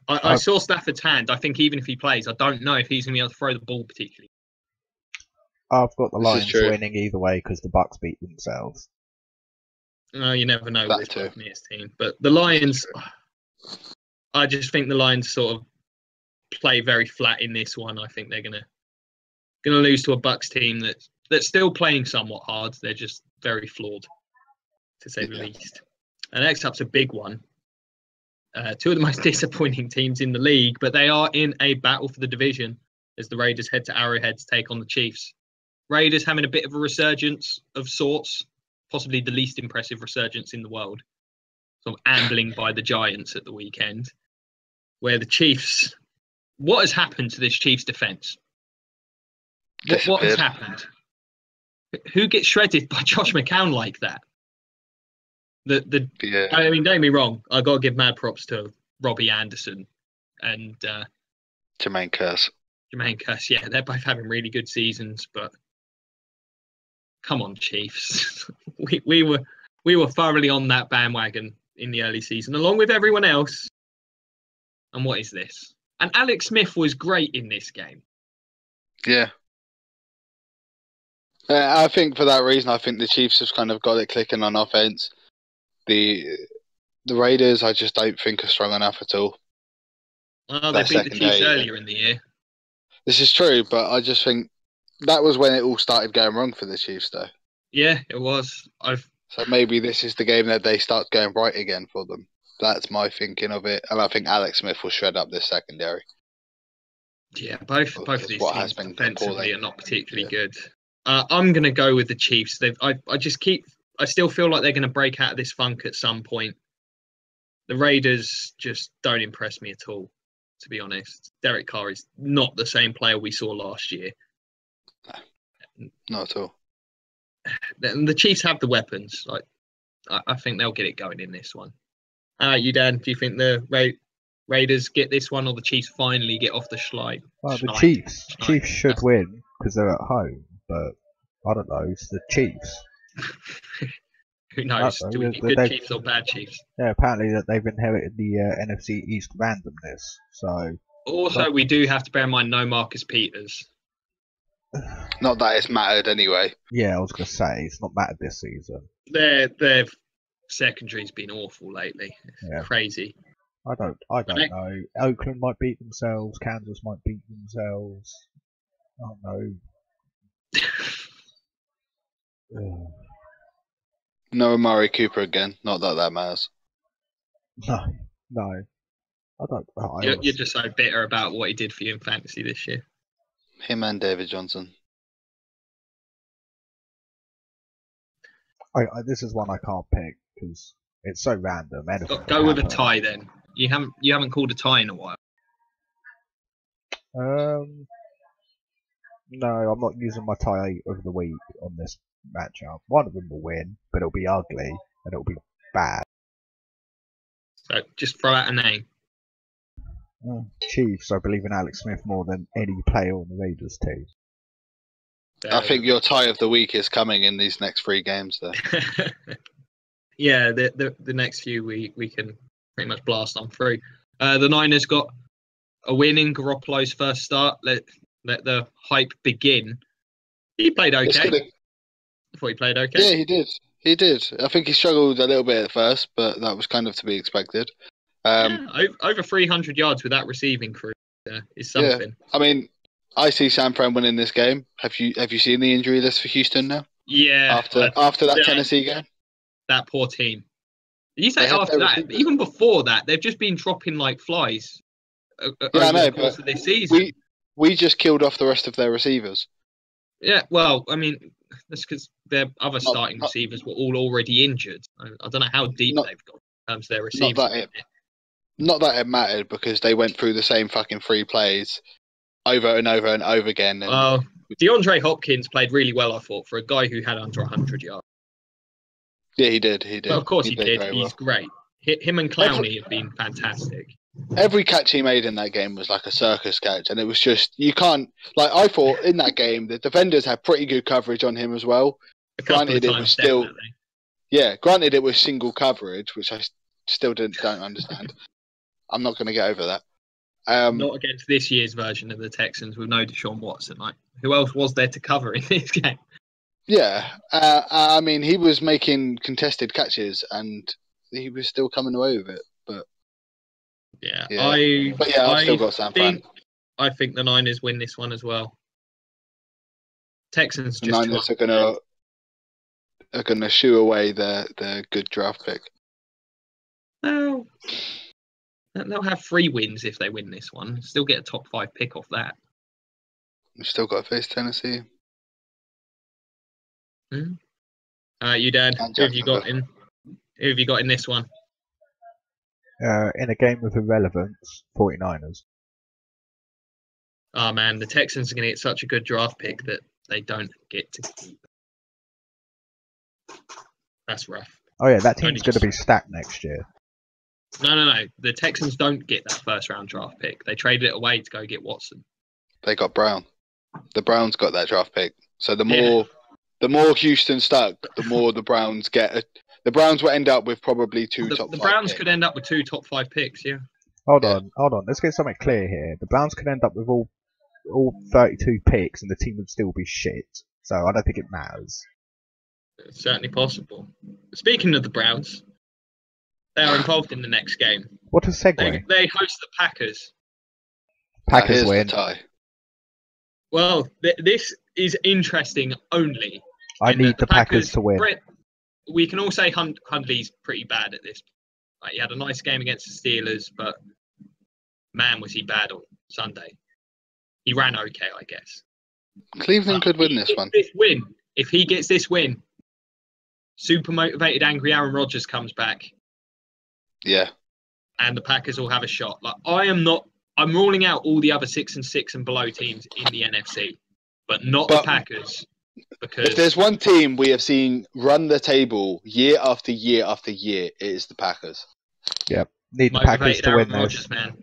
I saw Stafford's hand. I think even if he plays, I don't know if he's going to be able to throw the ball particularly. I've got the Lions winning either way because the Bucks beat themselves. No, you never know with this Buccaneers team. But the Lions, I just think the Lions sort of play very flat in this one. I think they're going to lose to a Bucks team that's still playing somewhat hard. They're just very flawed, to say the least. And next up's a big one. Two of the most disappointing teams in the league, but they are in a battle for the division as the Raiders head to Arrowhead to take on the Chiefs. Raiders having a bit of a resurgence of sorts, possibly the least impressive resurgence in the world. Sort of ambling by the Giants at the weekend, where the Chiefs... What has happened to this Chiefs defence? What has happened? Who gets shredded by Josh McCown like that? I mean, don't get me wrong. I got to give mad props to Robbie Anderson and Jermaine Kearse. Yeah, they're both having really good seasons. But come on, Chiefs. we were thoroughly on that bandwagon in the early season, along with everyone else. And what is this? And Alex Smith was great in this game. Yeah. I think for that reason, I think the Chiefs have kind of got it clicking on offense. The Raiders, I just don't think are strong enough at all. Well, they beat the Chiefs earlier in the year. This is true, but I just think that was when it all started going wrong for the Chiefs, though. Yeah, it was. So maybe this is the game that they start going right again for them. That's my thinking of it, and I think Alex Smith will shred up this secondary. Yeah, both of these teams defensively are not particularly good. I'm going to go with the Chiefs. I still feel like they're going to break out of this funk at some point. The Raiders just don't impress me at all, to be honest. Derek Carr is not the same player we saw last year. No, not at all. And the Chiefs have the weapons. I think they'll get it going in this one. You, Dan, do you think the Raiders get this one or the Chiefs finally get off the schneid? Well, the Chiefs should win because they're at home, but I don't know. It's the Chiefs. Who knows? Do we get good Chiefs or bad Chiefs? Yeah, apparently that they've inherited the NFC East randomness. So. Also, we do have to bear in mind no Marcus Peters. Not that it's mattered anyway. Yeah, I was going to say it's not mattered this season. Their secondary's been awful lately. It's crazy. I don't know. Oakland might beat themselves. Kansas might beat themselves. I don't know. No Amari Cooper again. Not that that matters. No. I don't. You're just so bitter about what he did for you in fantasy this year. Him and David Johnson. This is one I can't pick because it's so random. Go with a tie then. You haven't called a tie in a while. No, I'm not using my tie of the week on this matchup. One of them will win, but it'll be ugly and it'll be bad. So just throw out a name. Chiefs. I believe in Alex Smith more than any player on the Raiders team. I think your tie of the week is coming in these next 3 games, though. Yeah, the next few we can pretty much blast on through. The Niners got a win in Garoppolo's first start. Let the hype begin. He played okay. I thought he played okay. Yeah, he did. He did. I think he struggled a little bit at first, but that was kind of to be expected. Over 300 yards with that receiving crew is something. Yeah. I mean, I see San Fran winning this game. Have you seen the injury list for Houston now? Yeah. After that Tennessee game? That poor team. You say after that, even before that, they've just been dropping like flies over the course of this season. We just killed off the rest of their receivers. Yeah, well, I mean, that's because their other starting receivers were all already injured. I don't know how deep they've got in terms of their receivers. Not that it mattered because they went through the same fucking 3 plays over and over and over again. And DeAndre Hopkins played really well, I thought, for a guy who had under 100 yards. Yeah, he did. Well, of course he did. He's great. Him and Clowney have been fantastic. Every catch he made in that game was like a circus catch, and it was just, you can't, like, I thought in that game the defenders had pretty good coverage on him as well. Granted, it was single coverage, which I still don't understand. I'm not going to get over that. Not against this year's version of the Texans with no Deshaun Watson. Like, who else was there to cover in this game? Yeah, I mean, he was making contested catches, and he was still coming away with it. But I've still got San Fran. I think the Niners win this one as well. Texans just Niners are gonna shoo away their good draft pick. Well, they'll have 3 wins if they win this one. Still get a top 5 pick off that. We've still got to face Tennessee. You, Dan, who have you got in? Who have you got in this one? In a game of irrelevance, 49ers. Oh man, the Texans are going to get such a good draft pick that they don't get to keep. That's rough. Oh yeah, that team's going to be stacked next year. No. The Texans don't get that first round draft pick. They traded it away to go get Watson. They got Brown. The Browns got that draft pick. So the more Houston stuck, the more the Browns get. The Browns will end up with probably 2 top 5 The Browns picks. could end up with 2 top 5 picks, yeah. Hold on. Let's get something clear here. The Browns could end up with all 32 picks and the team would still be shit. So I don't think it matters. It's certainly possible. Speaking of the Browns, they are involved in the next game. What a segue. They host the Packers. Packers win. The tie. Well, this is interesting only. I need the Packers to win. We can all say Hundley's pretty bad at this. Like, he had a nice game against the Steelers, but man, was he bad on Sunday. He ran okay, I guess. Cleveland could win this one. If he gets this win, super motivated, angry Aaron Rodgers comes back. Yeah. And the Packers will have a shot. Like, I'm ruling out all the other 6-6 and below teams in the NFC, but the Packers. Because if there's one team we have seen run the table year after year after year, it is the Packers. Yep. Need the Packers to win this. Rodgers, man.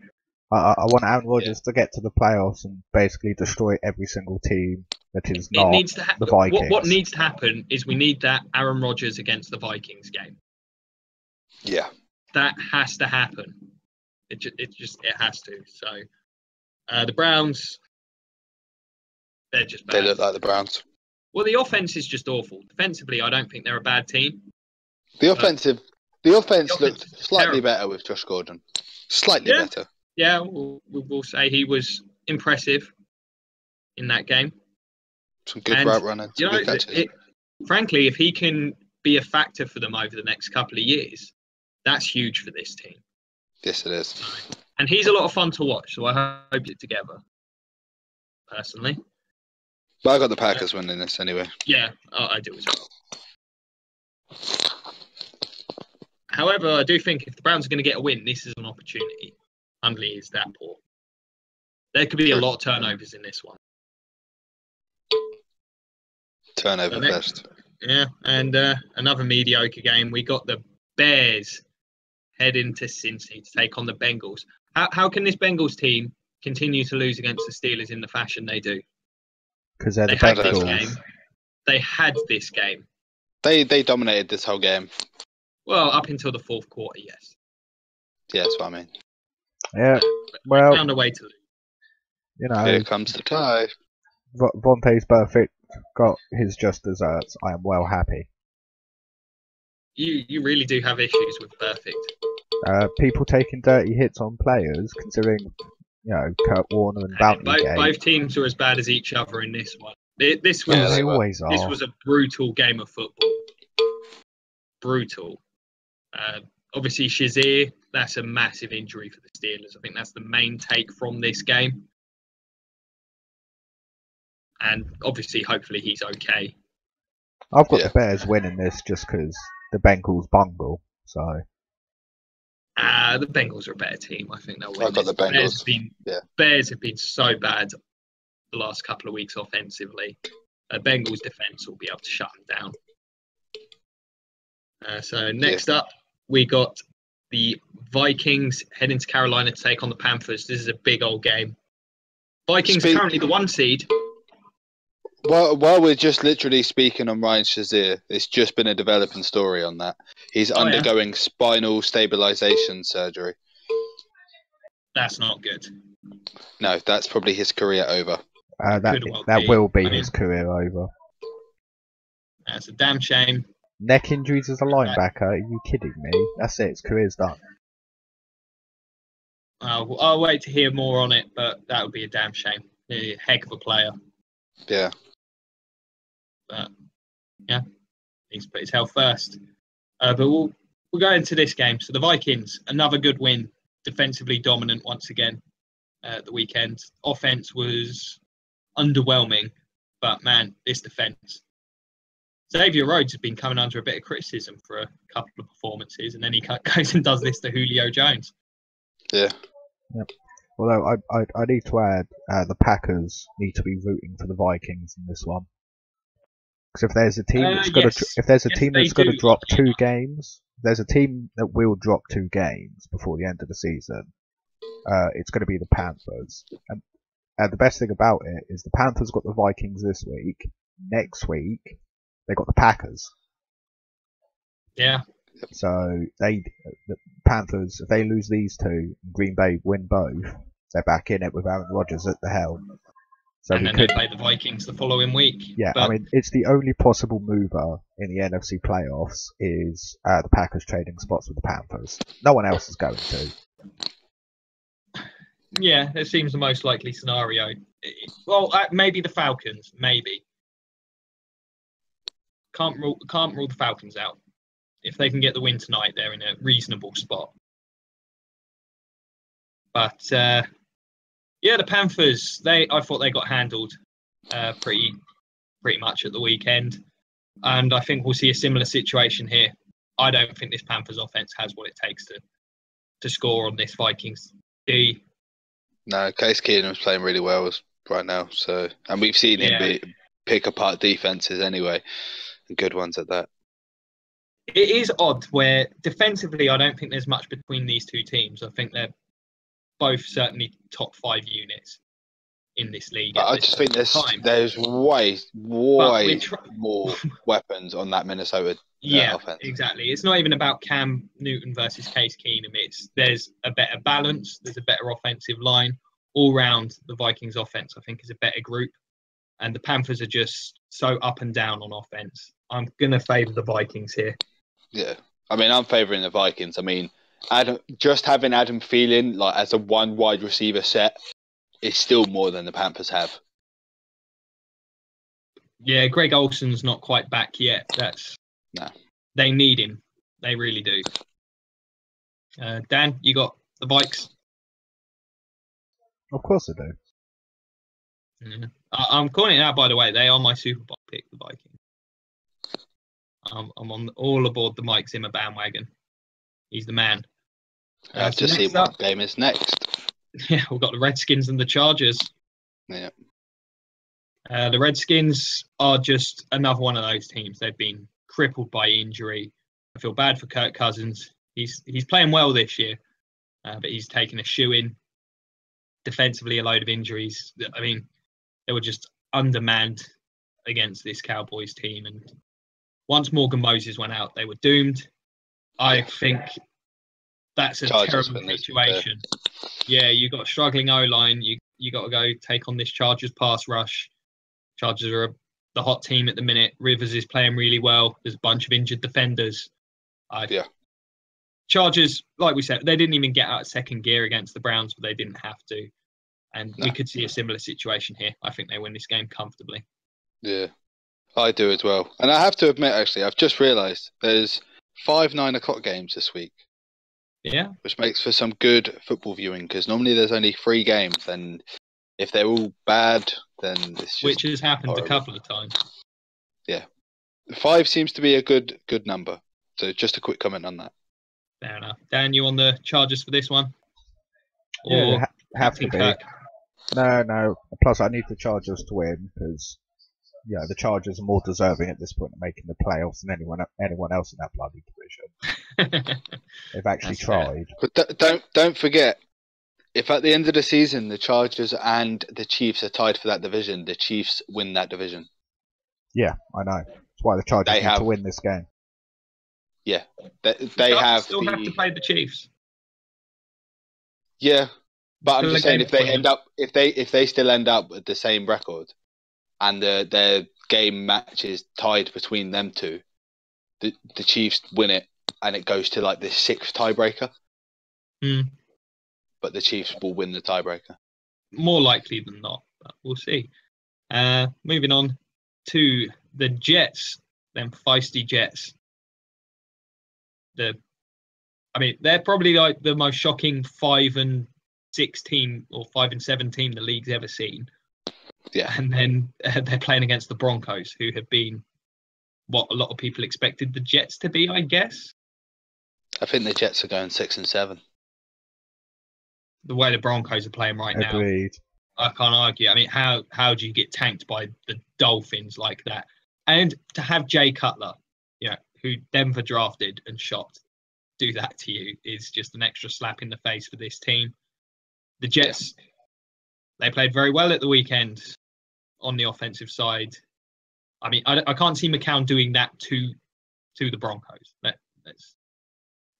I want Aaron Rodgers to get to the playoffs and basically destroy every single team that is not the Vikings. What needs to happen is we need that Aaron Rodgers against the Vikings game. Yeah. That has to happen. It has to. So the Browns, they're just bad. They look like the Browns. Well, the offense is just awful. Defensively, I don't think they're a bad team. The offense looked slightly better with Josh Gordon. Slightly better. Yeah, we'll say he was impressive in that game. Some good route running. Frankly, if he can be a factor for them over the next couple of years. That's huge for this team. Yes, it is. And he's a lot of fun to watch, so I hope it together, personally. But I got the Packers winning this anyway. Yeah, I do as well. However, I do think if the Browns are going to get a win, this is an opportunity. Hundley is that poor. There could be a lot of turnovers in this one. Turnover fest. Yeah, and another mediocre game. We got the Bears heading to Cincy to take on the Bengals. How can this Bengals team continue to lose against the Steelers in the fashion they do? Because they're the Bengals. They had this game. They dominated this whole game. Well, up until the fourth quarter, yes. Yeah, that's what I mean. Yeah, well, found a way to lose. You know, here comes the tie. Vontae's perfect. Got his just desserts. I am well happy. You really do have issues with perfect. People taking dirty hits on players, considering, you know, Kurt Warner and Bounty Gate. Both teams are as bad as each other in this one. This was they always are. This was a brutal game of football. Brutal. Obviously, Shazier, that's a massive injury for the Steelers. I think that's the main take from this game. And obviously, hopefully, he's okay. I've got the Bears winning this just because the Bengals bungle. So. The Bengals are a better team. I think they'll win. I've got the Bengals. Bears have been so bad the last couple of weeks offensively. Bengals defense will be able to shut them down. So next up, we got the Vikings heading to Carolina to take on the Panthers. This is a big old game. Vikings are currently the 1 seed. While we're just literally speaking on Ryan Shazier, it's just been a developing story on that. He's undergoing spinal stabilization surgery. That's not good. No, that's probably his career over. That will be his career over. That's a damn shame. Neck injuries as a linebacker? Are you kidding me? That's it. His career's done. I'll wait to hear more on it, but that would be a damn shame. A heck of a player. Yeah. But yeah, needs to put his health first. But we'll go into this game. So the Vikings, another good win, defensively dominant once again at the weekend. Offense was underwhelming, but man, this defense. Xavier Rhodes has been coming under a bit of criticism for a couple of performances, and then he goes and does this to Julio Jones. Yeah. Yep. Although I need to add, the Packers need to be rooting for the Vikings in this one. Because if there's a team that's going to drop 2 games, there's a team that will drop 2 games before the end of the season. It's going to be the Panthers. And the best thing about it is the Panthers got the Vikings this week. Next week, they got the Packers. Yeah. So the Panthers, if they lose these 2, and Green Bay win both, they're back in it with Aaron Rodgers at the helm. So and then they play the Vikings the following week. Yeah, I mean, it's the only possible mover in the NFC playoffs is the Packers trading spots with the Panthers. No one else is going to. Yeah, it seems the most likely scenario. Well, maybe the Falcons, maybe. Can't rule the Falcons out. If they can get the win tonight, they're in a reasonable spot. But the Panthers, I thought they got handled pretty much at the weekend, and I think we'll see a similar situation here. I don't think this Panthers offense has what it takes to score on this Vikings D. No, Case Keenum's playing really well right now, and we've seen him pick apart defenses anyway, and good ones at that. It is odd where defensively I don't think there's much between these two teams. I think they're both certainly top 5 units in this league. But I just think there's way more weapons on that Minnesota offense. Exactly. It's not even about Cam Newton versus Case Keenum. There's a better balance. There's a better offensive line. All round, the Vikings offense, I think, is a better group. And the Panthers are just so up and down on offense. I'm going to favour the Vikings here. Yeah. I mean, I'm favouring the Vikings. I mean, having Adam Thielen as a 1 wide receiver set is still more than the Panthers have. Yeah, Greg Olsen's not quite back yet. they need him. They really do. Dan, you got the Vikes? Of course I do. Yeah. I'm calling it out, by the way. They are my Super Bowl pick, the Vikings. I'm on all aboard the Mike Zimmer bandwagon. He's the man. I have to see what game is next. Yeah, we've got the Redskins and the Chargers. Yeah. The Redskins are just another one of those teams. They've been crippled by injury. I feel bad for Kirk Cousins. He's playing well this year, but he's taken a shoe-in. Defensively, a load of injuries. I mean, they were just undermanned against this Cowboys team. And once Morgan Moses went out, they were doomed. I think that's a terrible situation. Yeah, you got a struggling O-line. You got to go take on this Chargers pass rush. Chargers are the hot team at the minute. Rivers is playing really well. There's a bunch of injured defenders. Chargers, like we said, they didn't even get out of second gear against the Browns, but they didn't have to. And we could see a similar situation here. I think they win this game comfortably. Yeah, I do as well. And I have to admit, actually, I've just realised there's 5 9:00 games this week. Yeah. Which makes for some good football viewing, because normally there's only 3 games, and if they're all bad, then it's just which has happened horrible. A couple of times. Yeah. 5 seems to be a good number. So just a quick comment on that. Fair enough. Dan, you on the Chargers for this one? Yeah, have to be. No. Plus, I need the Chargers to win because, the Chargers are more deserving at this point of making the playoffs than anyone else in that bloody division. They've actually tried. But don't forget, if at the end of the season the Chargers and the Chiefs are tied for that division, the Chiefs win that division. Yeah, I know. That's why the Chargers need to win this game. Yeah, they have still have to play the Chiefs. Yeah, but I'm just saying if they still end up with the same record, and their game matches tied between them two, the Chiefs win it, and it goes to like the 6th tiebreaker. But the Chiefs will win the tiebreaker. More likely than not, but we'll see. Moving on to the Jets, them feisty Jets. They're probably like the most shocking 5-6 team or 5-7 team the league's ever seen. Yeah. And then they're playing against the Broncos, who have been what a lot of people expected the Jets to be, I guess. I think the Jets are going 6 and 7. The way the Broncos are playing right now, I can't argue. I mean, how do you get tanked by the Dolphins like that? And to have Jay Cutler, who Denver drafted and shot, do that to you is just an extra slap in the face for this team. The Jets, they played very well at the weekend on the offensive side. I mean, I can't see McCown doing that to the Broncos. Let's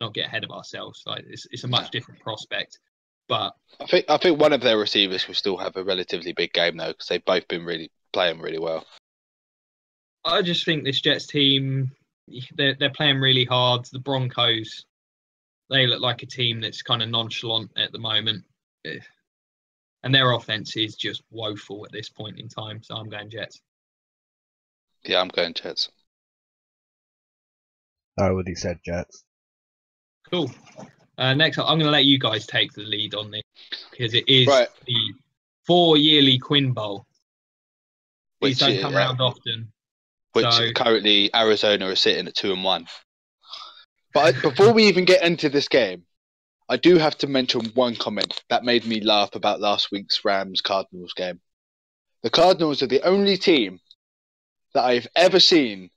not get ahead of ourselves. Like it's a much different prospect. But I think one of their receivers will still have a relatively big game though, because they've both been playing really well. I just think this Jets team, they're playing really hard. The Broncos, they look like a team that's kind of nonchalant at the moment. And their offense is just woeful at this point in time. So I'm going Jets. Yeah, I'm going Jets. I already said Jets. Cool. Next up, I'm going to let you guys take the lead on this because it is the 4-yearly Quinn Bowl. These don't come around often. Which currently Arizona are sitting at 2-1. But before we even get into this game, I do have to mention one comment that made me laugh about last week's Rams-Cardinals game. The Cardinals are the only team that I've ever seen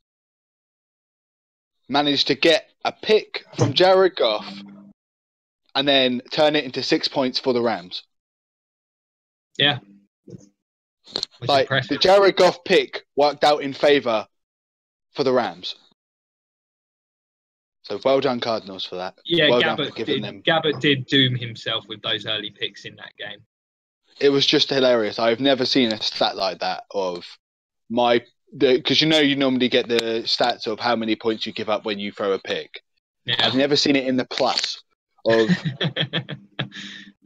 manage to get a pick from Jared Goff and then turn it into 6 points for the Rams. Yeah. Like, the Jared Goff pick worked out in favour for the Rams. So well done, Cardinals, for that. Yeah, well Gabbert did doom himself with those early picks in that game. It was just hilarious. I've never seen a stat like that of because you normally get the stats of how many points you give up when you throw a pick. Yeah. I've never seen it in the plus of.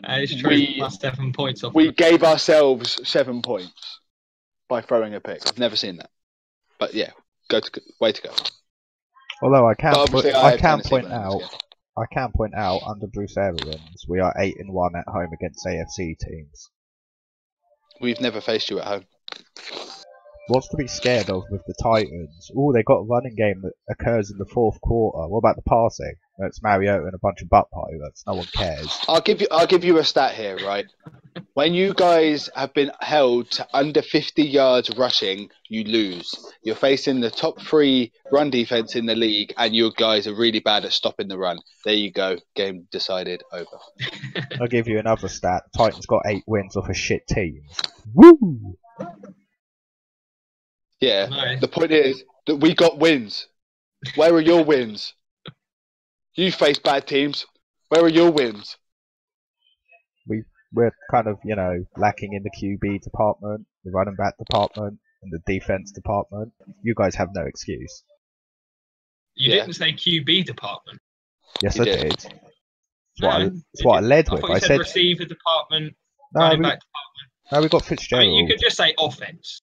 That is true. Plus 7 points off. We gave ourselves 7 points by throwing a pick. I've never seen that. But yeah, way to go. Although I can point out under Bruce Arians we are 8-1 at home against AFC teams. We've never faced you at home. What's to be scared of with the Titans? Oh, they got a running game that occurs in the fourth quarter. What about the passing? That's Mariota and a bunch of butt pilots. No one cares. I'll give you a stat here, right? When you guys have been held to under 50 yards rushing, you lose. You're facing the top 3 run defense in the league, and you guys are really bad at stopping the run. There you go. Game decided. Over. I'll give you another stat. Titans got 8 wins off a shit team. Woo! Yeah, nice. The point is that we got wins. Where are your wins? You face bad teams. Where are your wins? We're kind of, lacking in the QB department, the running back department, and the defense department. You guys have no excuse. You didn't say QB department. Yes, I did. That's what I led with. I said receiver department, running back department. No, we got Fitzgerald. I mean, you could just say offense.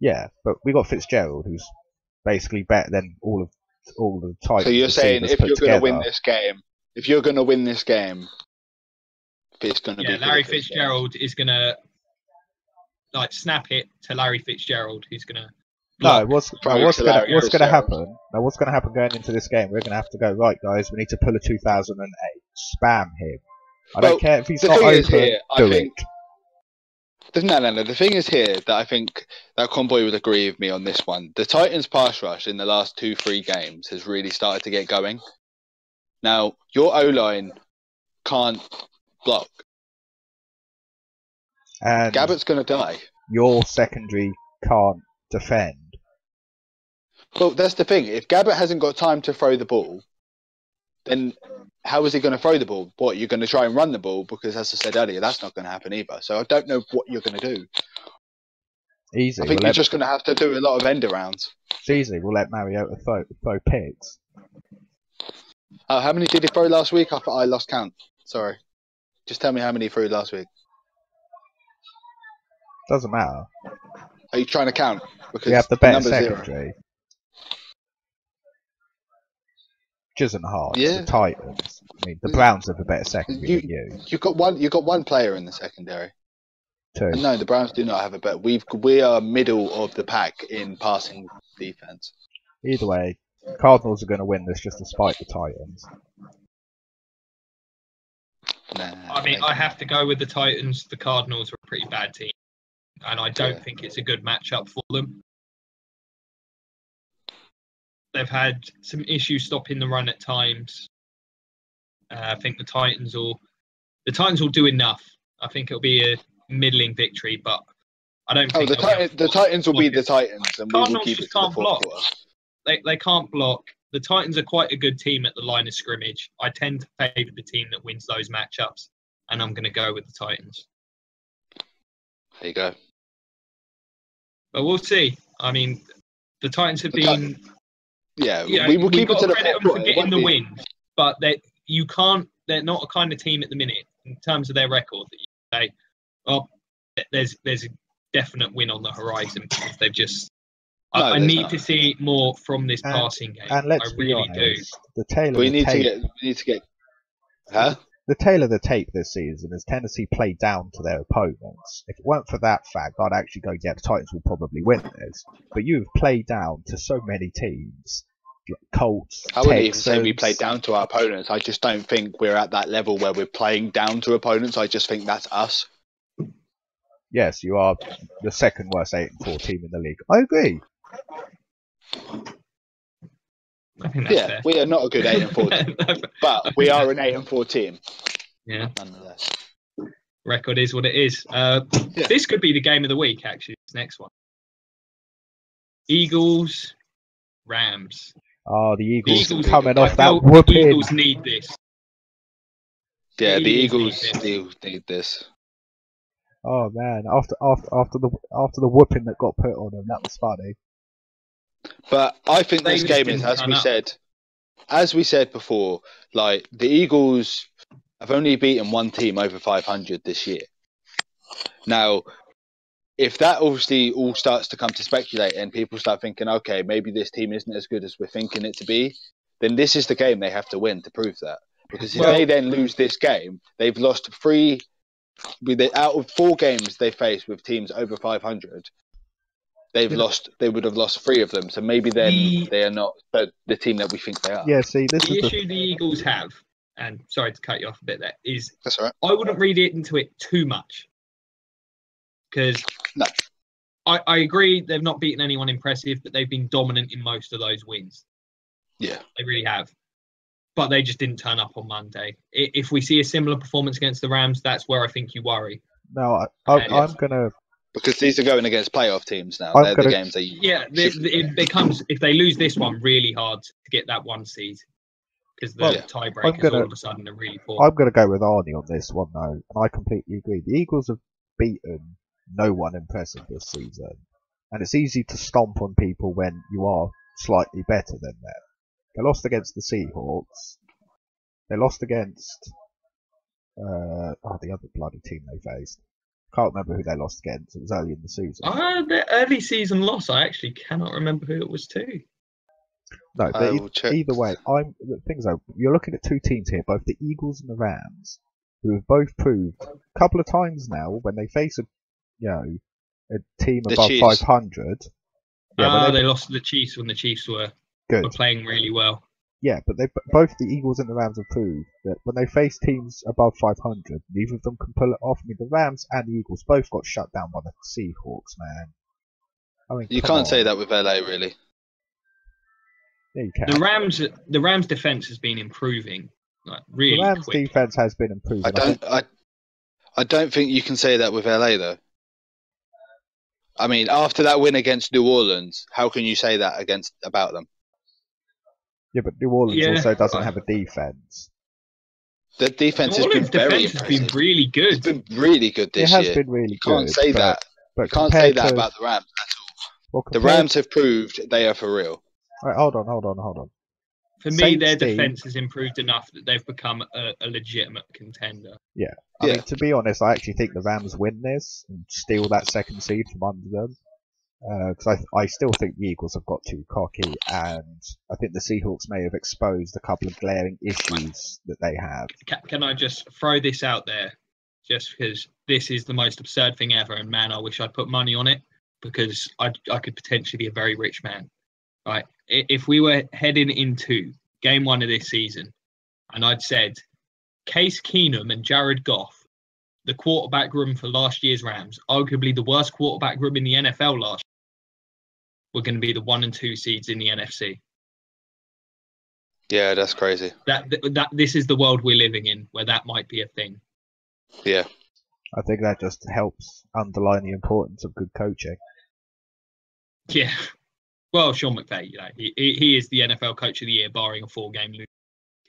Yeah, but we got Fitzgerald, who's basically better than all the Titans. So you're saying if you're going to win this game, it's going to be Larry Fitzgerald is going to snap it to Larry Fitzgerald, who's going to. No, what's going to happen? Now, what's going to happen going into this game? We're going to have to go right, guys. We need to pull a 2008. Spam him. I don't care if he's not open. Do it. No. The thing is here that I think that Conboy would agree with me on this one. The Titans' pass rush in the last 2-3 games has really started to get going. Now, your O-line can't block. And Gabbett's going to die. Your secondary can't defend. Well, that's the thing. If Gabbett hasn't got time to throw the ball, then how is he going to throw the ball? What, you're going to try and run the ball? Because as I said earlier, that's not going to happen either. So I don't know what you're going to do. Easy. I think you're just going to have to do a lot of end arounds. It's easy. We'll let Mariota throw picks. How many did he throw last week? I lost count. Sorry. Just tell me how many he threw last week. Doesn't matter. Are you trying to count? Because we have the better secondary. Which isn't hard. Yeah. The Titans. I mean, the Browns have a better secondary than you. You got one player in the secondary. 2. And no, the Browns do not have a better. We are middle of the pack in passing defense. Either way, Cardinals are going to win this just despite the Titans. Nah, I mean, I have to go with the Titans. The Cardinals are a pretty bad team, and I don't think it's a good matchup for them. They've had some issues stopping the run at times. I think the Titans will do enough. I think it'll be a middling victory, but I don't think the Titans will be the Titans, and we will keep it to the fourth quarter. They can't block. The Titans are quite a good team at the line of scrimmage. I tend to favour the team that wins those matchups, and I'm going to go with the Titans. There you go. But we'll see. I mean, the Titans have been. We will keep it to the fourth quarter. For getting the wins, but you can't. They're not a kind of team at the minute in terms of their record that you say, "Oh, there's a definite win on the horizon," because they've just. I need to see more from this passing game. And let's be honest, the tail of the tape this season is Tennessee played down to their opponents. If it weren't for that fact, I'd actually go, the Titans will probably win this. But you've played down to so many teams. Colts, I wouldn't even say we played down to our opponents. I just don't think we're at that level where we're playing down to opponents. I just think that's us. Yes, you are the second worst 8-4 team in the league. I agree. I think that's fair. We are not a good 8-4 team, but we are an 8-4 team. Yeah. Nonetheless. Record is what it is. This could be the game of the week, actually, this next one. Eagles, Rams. Oh, the Eagles coming off that whooping. The Eagles need this. Yeah, the Eagles need this. Oh man, after the whooping that got put on them, that was funny. But I think this game is, as we said before, like the Eagles have only beaten one team over 500 this year. Now, if that obviously all starts to come to speculate and people start thinking, okay, maybe this team isn't as good as we're thinking it to be, then this is the game they have to win to prove that. Because if they then lose this game, they've lost out of 4 games they faced with teams over 500. They would have lost 3 of them. So maybe then they are not the team that we think they are. Yeah, see, this the is issue the Eagles have, and sorry to cut you off a bit there, is that's all right. I wouldn't read into it too much. Because I agree they've not beaten anyone impressive, but they've been dominant in most of those wins. Yeah. They really have. But they just didn't turn up on Monday. If we see a similar performance against the Rams, that's where I think you worry. No, I'm going to... Because these are going against playoff teams now. They're the games they... Yeah, it becomes, if they lose this one, really hard to get that 1 seed. Because the tiebreakers all of a sudden are really poor. I'm going to go with Arnie on this one, though. And I completely agree. The Eagles have beaten no one impressive this season. And it's easy to stomp on people when you are slightly better than them. They lost against the Seahawks. They lost against the other bloody team they faced. Can't remember who they lost against. It was early in the season. The early season loss, I actually cannot remember who it was to. No, either way, the things though, you're looking at 2 teams here, both the Eagles and the Rams, who have both proved a couple of times now when they face a team above 500. Yeah, they lost to the Chiefs when the Chiefs were playing really well. Yeah, but both the Eagles and the Rams have proved that when they face teams above 500, neither of them can pull it off. I mean, the Rams and the Eagles both got shut down by the Seahawks, man. I mean, you can't say that with LA, really. Yeah, you can. The Rams' defense has been improving, like really. The Rams' defense has been improving. I don't think you can say that with LA, though. I mean, after that win against New Orleans, how can you say that about them? Yeah, but New Orleans also doesn't have a defense. The defense has been very impressive. Has been really good. It's been really good this year. It has been really good. You can't say that. You can't say that about the Rams at all. The Rams have proved they are for real. Right, hold on. For me, their defense has improved enough that they've become a legitimate contender. Yeah. I mean, to be honest, I actually think the Rams win this and steal that 2nd seed from under them. Because I still think the Eagles have got too cocky, and I think the Seahawks may have exposed a couple of glaring issues that they have. Can I just throw this out there? Just because this is the most absurd thing ever, and man, I wish I'd put money on it, because I could potentially be a very rich man. Right? If we were heading into game 1 of this season, and I'd said Case Keenum and Jared Goff, the quarterback room for last year's Rams, arguably the worst quarterback room in the NFL last year, were going to be the 1 and 2 seeds in the NFC. Yeah, that's crazy. That this is the world we're living in, where that might be a thing. Yeah. I think that just helps underline the importance of good coaching. Yeah. Well, Sean McVay, he is the NFL Coach of the Year, barring a 4-game losing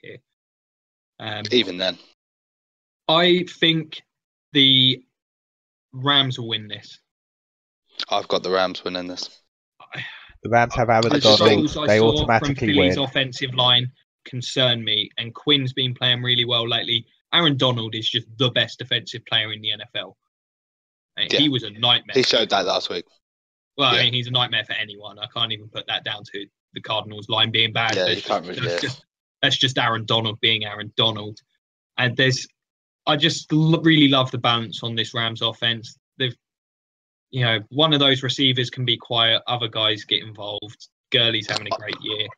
here. Even then, I think the Rams will win this. I've got the Rams winning this. The Rams have Aaron Donald. They automatically from Philly's win. Offensive line concern me, and Quinn's been playing really well lately. Aaron Donald is just the best defensive player in the NFL. He was a nightmare. He showed that last week. Well, I mean, he's a nightmare for anyone. I can't even put that down to the Cardinals' line being bad. Yeah, you can't really. That's just Aaron Donald being Aaron Donald. And I just really love the balance on this Rams offense. One of those receivers can be quiet, other guys get involved. Gurley's having a great year.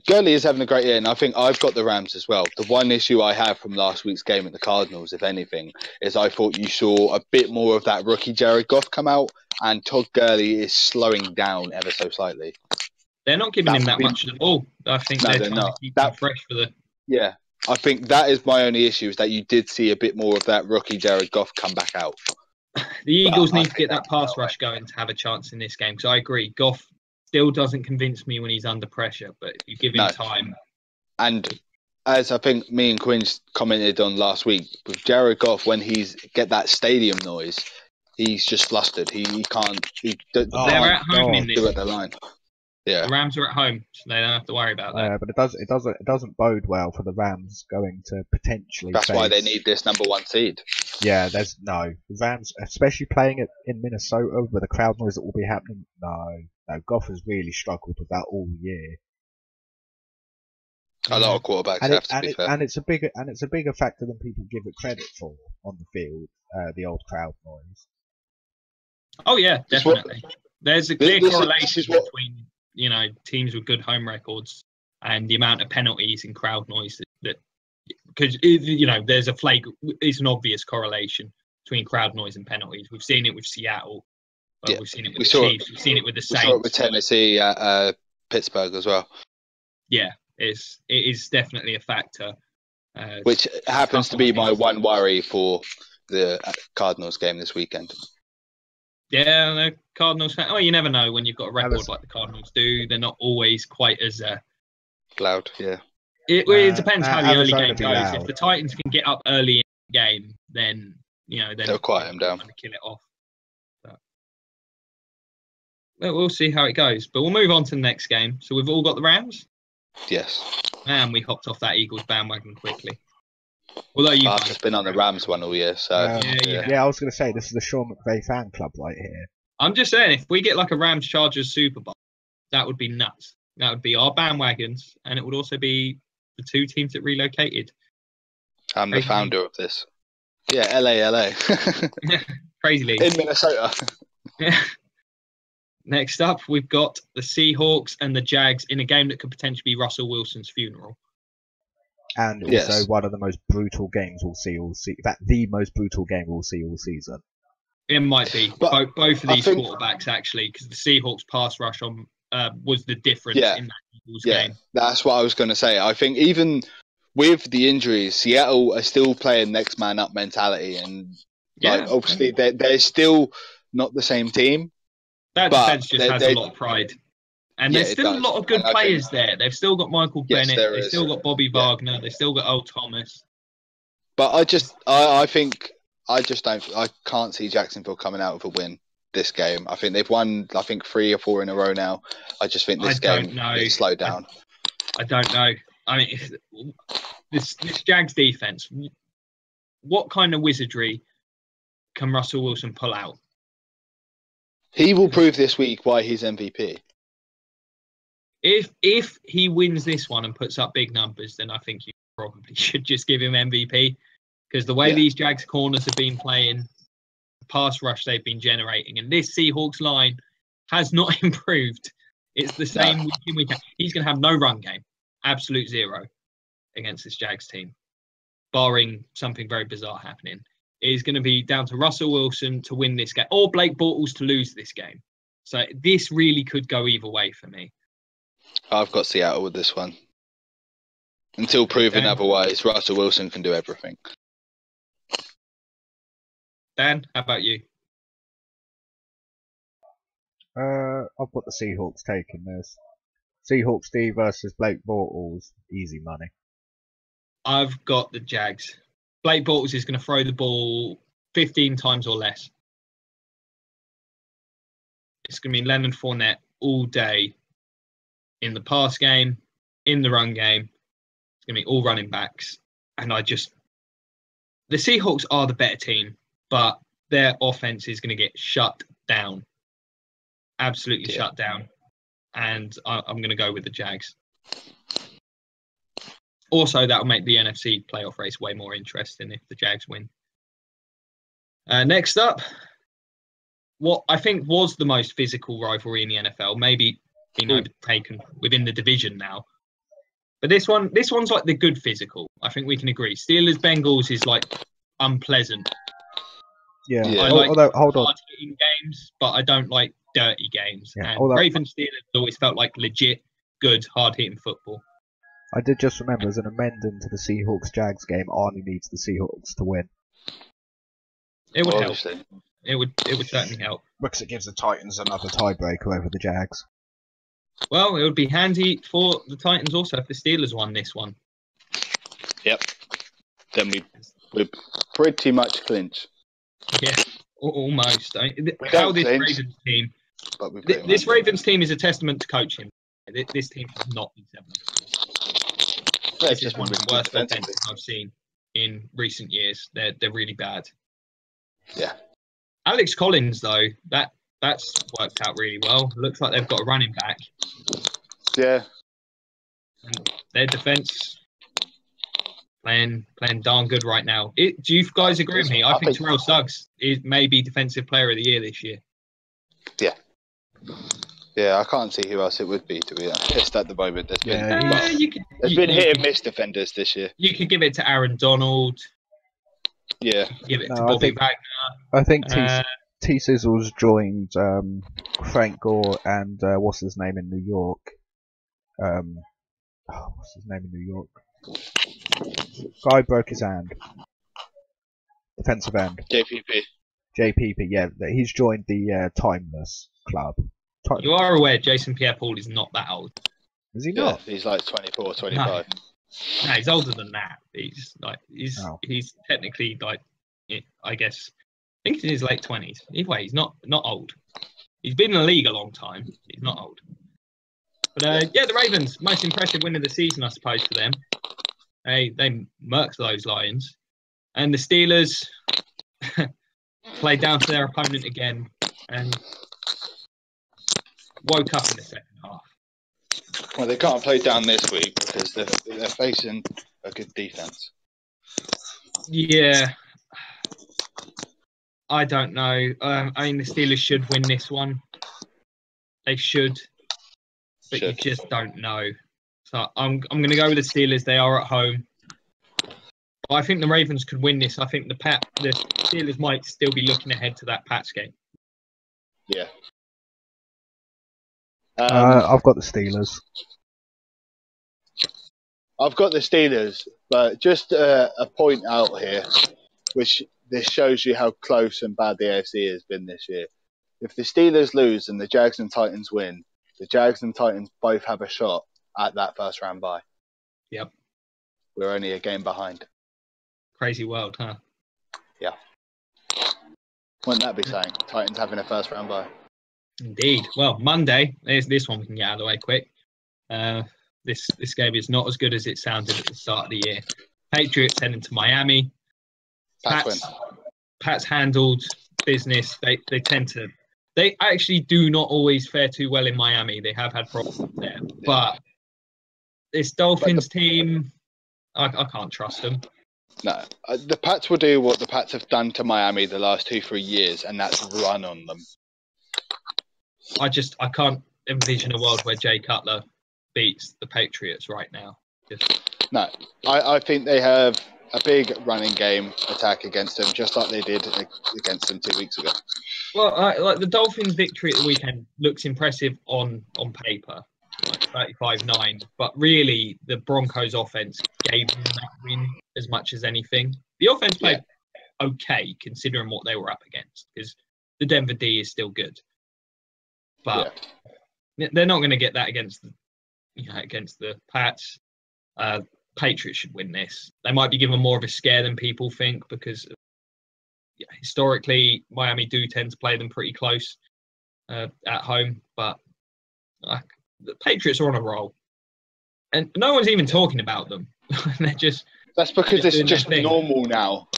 Gurley is having a great year, and I think I've got the Rams as well. The one issue I have from last week's game at the Cardinals, if anything, is I thought you saw a bit more of that rookie Jared Goff come out, and Todd Gurley is slowing down ever so slightly. They're not giving him that much at all. I think they're trying to keep him fresh for the... Yeah, I think that is my only issue, is that you did see a bit more of that rookie Jared Goff come back out. The Eagles need to get that pass rush going to have a chance in this game, because I agree, Goff still doesn't convince me when he's under pressure, but if you give him time... And as I think me and Quinn commented on last week, with Jared Goff, when he's get that stadium noise, he's just flustered. He can't... They're at home in this. Do it at the line. Yeah. The Rams are at home, so they don't have to worry about that. But it doesn't bode well for the Rams going to potentially. That's why they need this number 1 seed. Yeah, there's no. The Rams, especially playing it in Minnesota with the crowd noise that will be happening. No. Goff has really struggled with that all year. A lot of quarterbacks have, to be fair. And it's a bigger factor than people give it credit for on the field. The old crowd noise. Oh yeah, definitely. There's a clear correlation between teams with good home records and the amount of penalties and crowd noise that because there's it's an obvious correlation between crowd noise and penalties. We've seen it with Seattle. We've seen it with the Chiefs. We've seen it with the Saints. We saw it with Tennessee at Pittsburgh as well. Yeah, it is definitely a factor. Which happens to be my one worry for the Cardinals game this weekend. Yeah, the Cardinals. Oh, you never know when you've got a record like the Cardinals do. They're not always quite as loud. Yeah. It depends how the early game goes. If the Titans can get up early in the game, then they'll quiet them down and kill it off. Well, we'll see how it goes. But we'll move on to the next game. So we've all got the Rams. Yes. And we hopped off that Eagles bandwagon quickly. Although I've just been on the Rams one all year, so yeah. I was going to say this is the Sean McVay fan club right here. I'm just saying, if we get like a Rams Chargers Super Bowl, that would be nuts. That would be our bandwagons, and it would also be the two teams that relocated. I'm the founder of this. Yeah, LA. Crazily. In Minnesota. Yeah. Next up, we've got the Seahawks and the Jags in a game that could potentially be Russell Wilson's funeral. And also one of the most brutal games we'll see all season. The most brutal game we'll see all season. It might be. Both of these quarterbacks, actually, because the Seahawks pass rush on was the difference in that Eagles game. That's what I was going to say. I think even with the injuries, Seattle are still playing next man up mentality. And obviously, they're still not the same team. That defense just has a lot of pride. And there's still a lot of good players there. They've still got Michael Bennett. They've still got Bobby Wagner. They've still got Earl Thomas. But I can't see Jacksonville coming out with a win this game. I think they've won, 3 or 4 in a row now. I just think this game is slowed down. I don't know. I mean, this Jags defense, what kind of wizardry can Russell Wilson pull out? He will prove this week why he's MVP. If he wins this one and puts up big numbers, then I think you probably should just give him MVP. Because the way these Jags corners have been playing, the pass rush they've been generating, and this Seahawks line has not improved. It's the same week in, week out. He's going to have no run game. Absolute zero against this Jags team, barring something very bizarre happening. It is going to be down to Russell Wilson to win this game, or Blake Bortles to lose this game. So this really could go either way for me. I've got Seattle with this one. Until proven otherwise, Russell Wilson can do everything. Dan, how about you? I've got the Seahawks taking this. Seahawks D versus Blake Bortles, easy money. I've got the Jags. Blake Bortles is going to throw the ball 15 times or less. It's going to be Leonard Fournette all day in the pass game, in the run game. It's going to be all running backs. And the Seahawks are the better team, but their offense is going to get shut down. Absolutely shut down. And I'm going to go with the Jags. Also, that will make the NFC playoff race way more interesting if the Jags win. Next up, what I think was the most physical rivalry in the NFL, maybe being overtaken within the division now. But this one's like the good physical. I think we can agree. Steelers-Bengals is like unpleasant. Yeah. I like hard-hitting games, but I don't like dirty games. Yeah. And Ravens-Steelers always felt like legit, good, hard-hitting football. I did just remember, as an amendment to the Seahawks-Jags game, Arnie needs the Seahawks to win. It would help. It would certainly help. Because it gives the Titans another tiebreaker over the Jags. Well, it would be handy for the Titans also if the Steelers won this one. Yep. Then we pretty much clinch. Yeah, almost. This Ravens team is a testament to coaching. This team has not been 7-4. This is one of the worst offenses I've seen in recent years. They're really bad. Yeah. Alex Collins, though, that's worked out really well. Looks like they've got a running back. Yeah. And their defense playing darn good right now. Do you guys agree with me? I think Terrell Suggs is maybe Defensive Player of the Year this year. Yeah. Yeah, I can't see who else it would be, to be honest, at the moment. There's been hit and miss defenders this year. You could give it to Aaron Donald. Yeah. Give it to Bobby Wagner. I think T Sizzles joined Frank Gore and what's his name in New York? What's his name in New York? Guy broke his hand. Defensive end. JPP, yeah. He's joined the Timeless Club. You are aware Jason Pierre-Paul is not that old. Is he not? He's like 24, 25. No, he's older than that. He's technically like, I guess, I think he's in his late 20s. Either way, he's not old. He's been in the league a long time. He's not old. But the Ravens, most impressive win of the season, I suppose, for them. They murked those Lions. And the Steelers played down to their opponent again and woke up in the second half. Well, they can't play down this week because they're facing a good defense. Yeah. I don't know. I mean, the Steelers should win this one. They should. But you just don't know. So I'm going to go with the Steelers. They are at home. But I think the Ravens could win this. I think the Steelers might still be looking ahead to that Pats game. Yeah. I've got the Steelers. I've got the Steelers, but just a point out here, which this shows you how close and bad the AFC has been this year. If the Steelers lose and the Jags and Titans win, the Jags and Titans both have a shot at that first round bye. Yep. We're only a game behind. Crazy world, huh? Yeah. Wouldn't that be saying? Titans having a first round bye. Indeed. Well, Monday, there's this one we can get out of the way quick. This game is not as good as it sounded at the start of the year. Patriots heading to Miami. Pats handled business. They actually do not always fare too well in Miami. They have had problems there. But this Dolphins team, I can't trust them. No. The Pats will do what the Pats have done to Miami the last 2-3 years, and that's run on them. I can't envision a world where Jay Cutler beats the Patriots right now. No. I think they have a big running game attack against them, just like they did against them 2 weeks ago. Well, like the Dolphins' victory at the weekend looks impressive on paper, like 35-9. But really, the Broncos' offense gave them that win as much as anything. The offense played okay, considering what they were up against, because the Denver D is still good. But they're not going to get that against the Pats. Patriots should win this. They might be given more of a scare than people think because historically Miami do tend to play them pretty close at home. But the Patriots are on a roll, and no one's even talking about them. They're just that's because it's just normal now.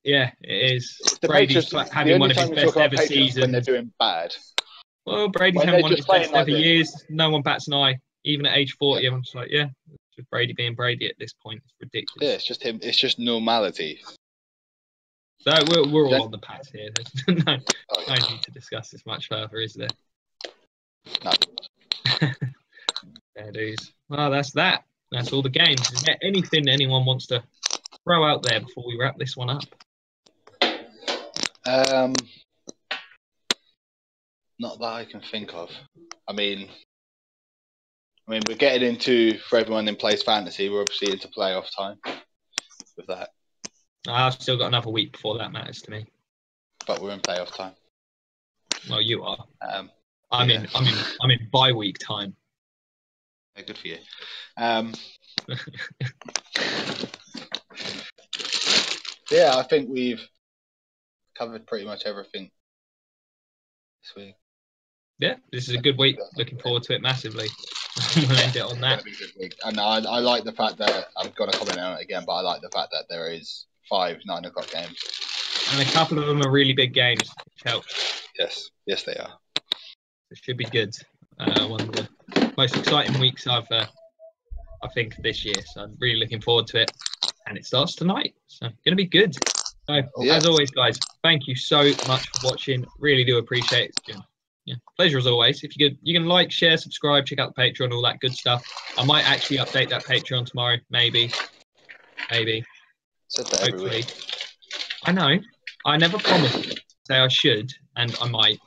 Yeah, it is. The Brady's Patriots, having one of his best ever seasons when they're doing bad. Well, Brady's having one of his best ever years. No one bats an eye. Even at age 40, I'm just like, it's just Brady being Brady at this point. It's ridiculous. Yeah, it's just him. It's just normality. So we're all on the Pats here. There's no need to discuss this much further, is there? No. There it is. Well, that's that. That's all the games. Is there anything anyone wants to throw out there before we wrap this one up? Not that I can think of. I mean, we're getting into, for everyone in Plays Fantasy, we're obviously into playoff time with that. I've still got another week before that matters to me. But we're in playoff time. Well, you are. I'm in bye week time. Yeah, good for you. I think we've covered pretty much everything this week. Yeah, this is a good week. Looking forward to it massively. We'll end it on that. And I like the fact that, I'm going to comment on it again, but I like the fact that there is 5 9 o'clock games. And a couple of them are really big games, which helps. Yes, they are. It should be good. One of the most exciting weeks I think this year. So I'm really looking forward to it. And it starts tonight, so going to be good. So as always, guys, thank you so much for watching. Really do appreciate it. Yeah, pleasure as always. If you can like, share, subscribe, check out the Patreon, all that good stuff. I might actually update that Patreon tomorrow, maybe. Said that every week. I know. I never promised. Say I should, and I might.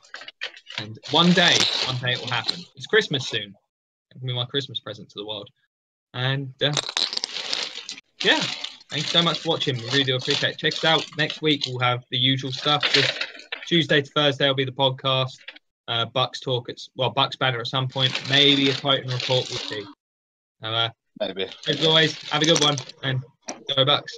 And one day it will happen. It's Christmas soon. It'll be my Christmas present to the world. And yeah, thank you so much for watching. We really do appreciate it. Check us out. Next week we'll have the usual stuff. This Tuesday to Thursday will be the podcast. Bucks talk. Bucks banner at some point. Maybe a Titan report. We'll see. Maybe. As always, have a good one and go Bucks.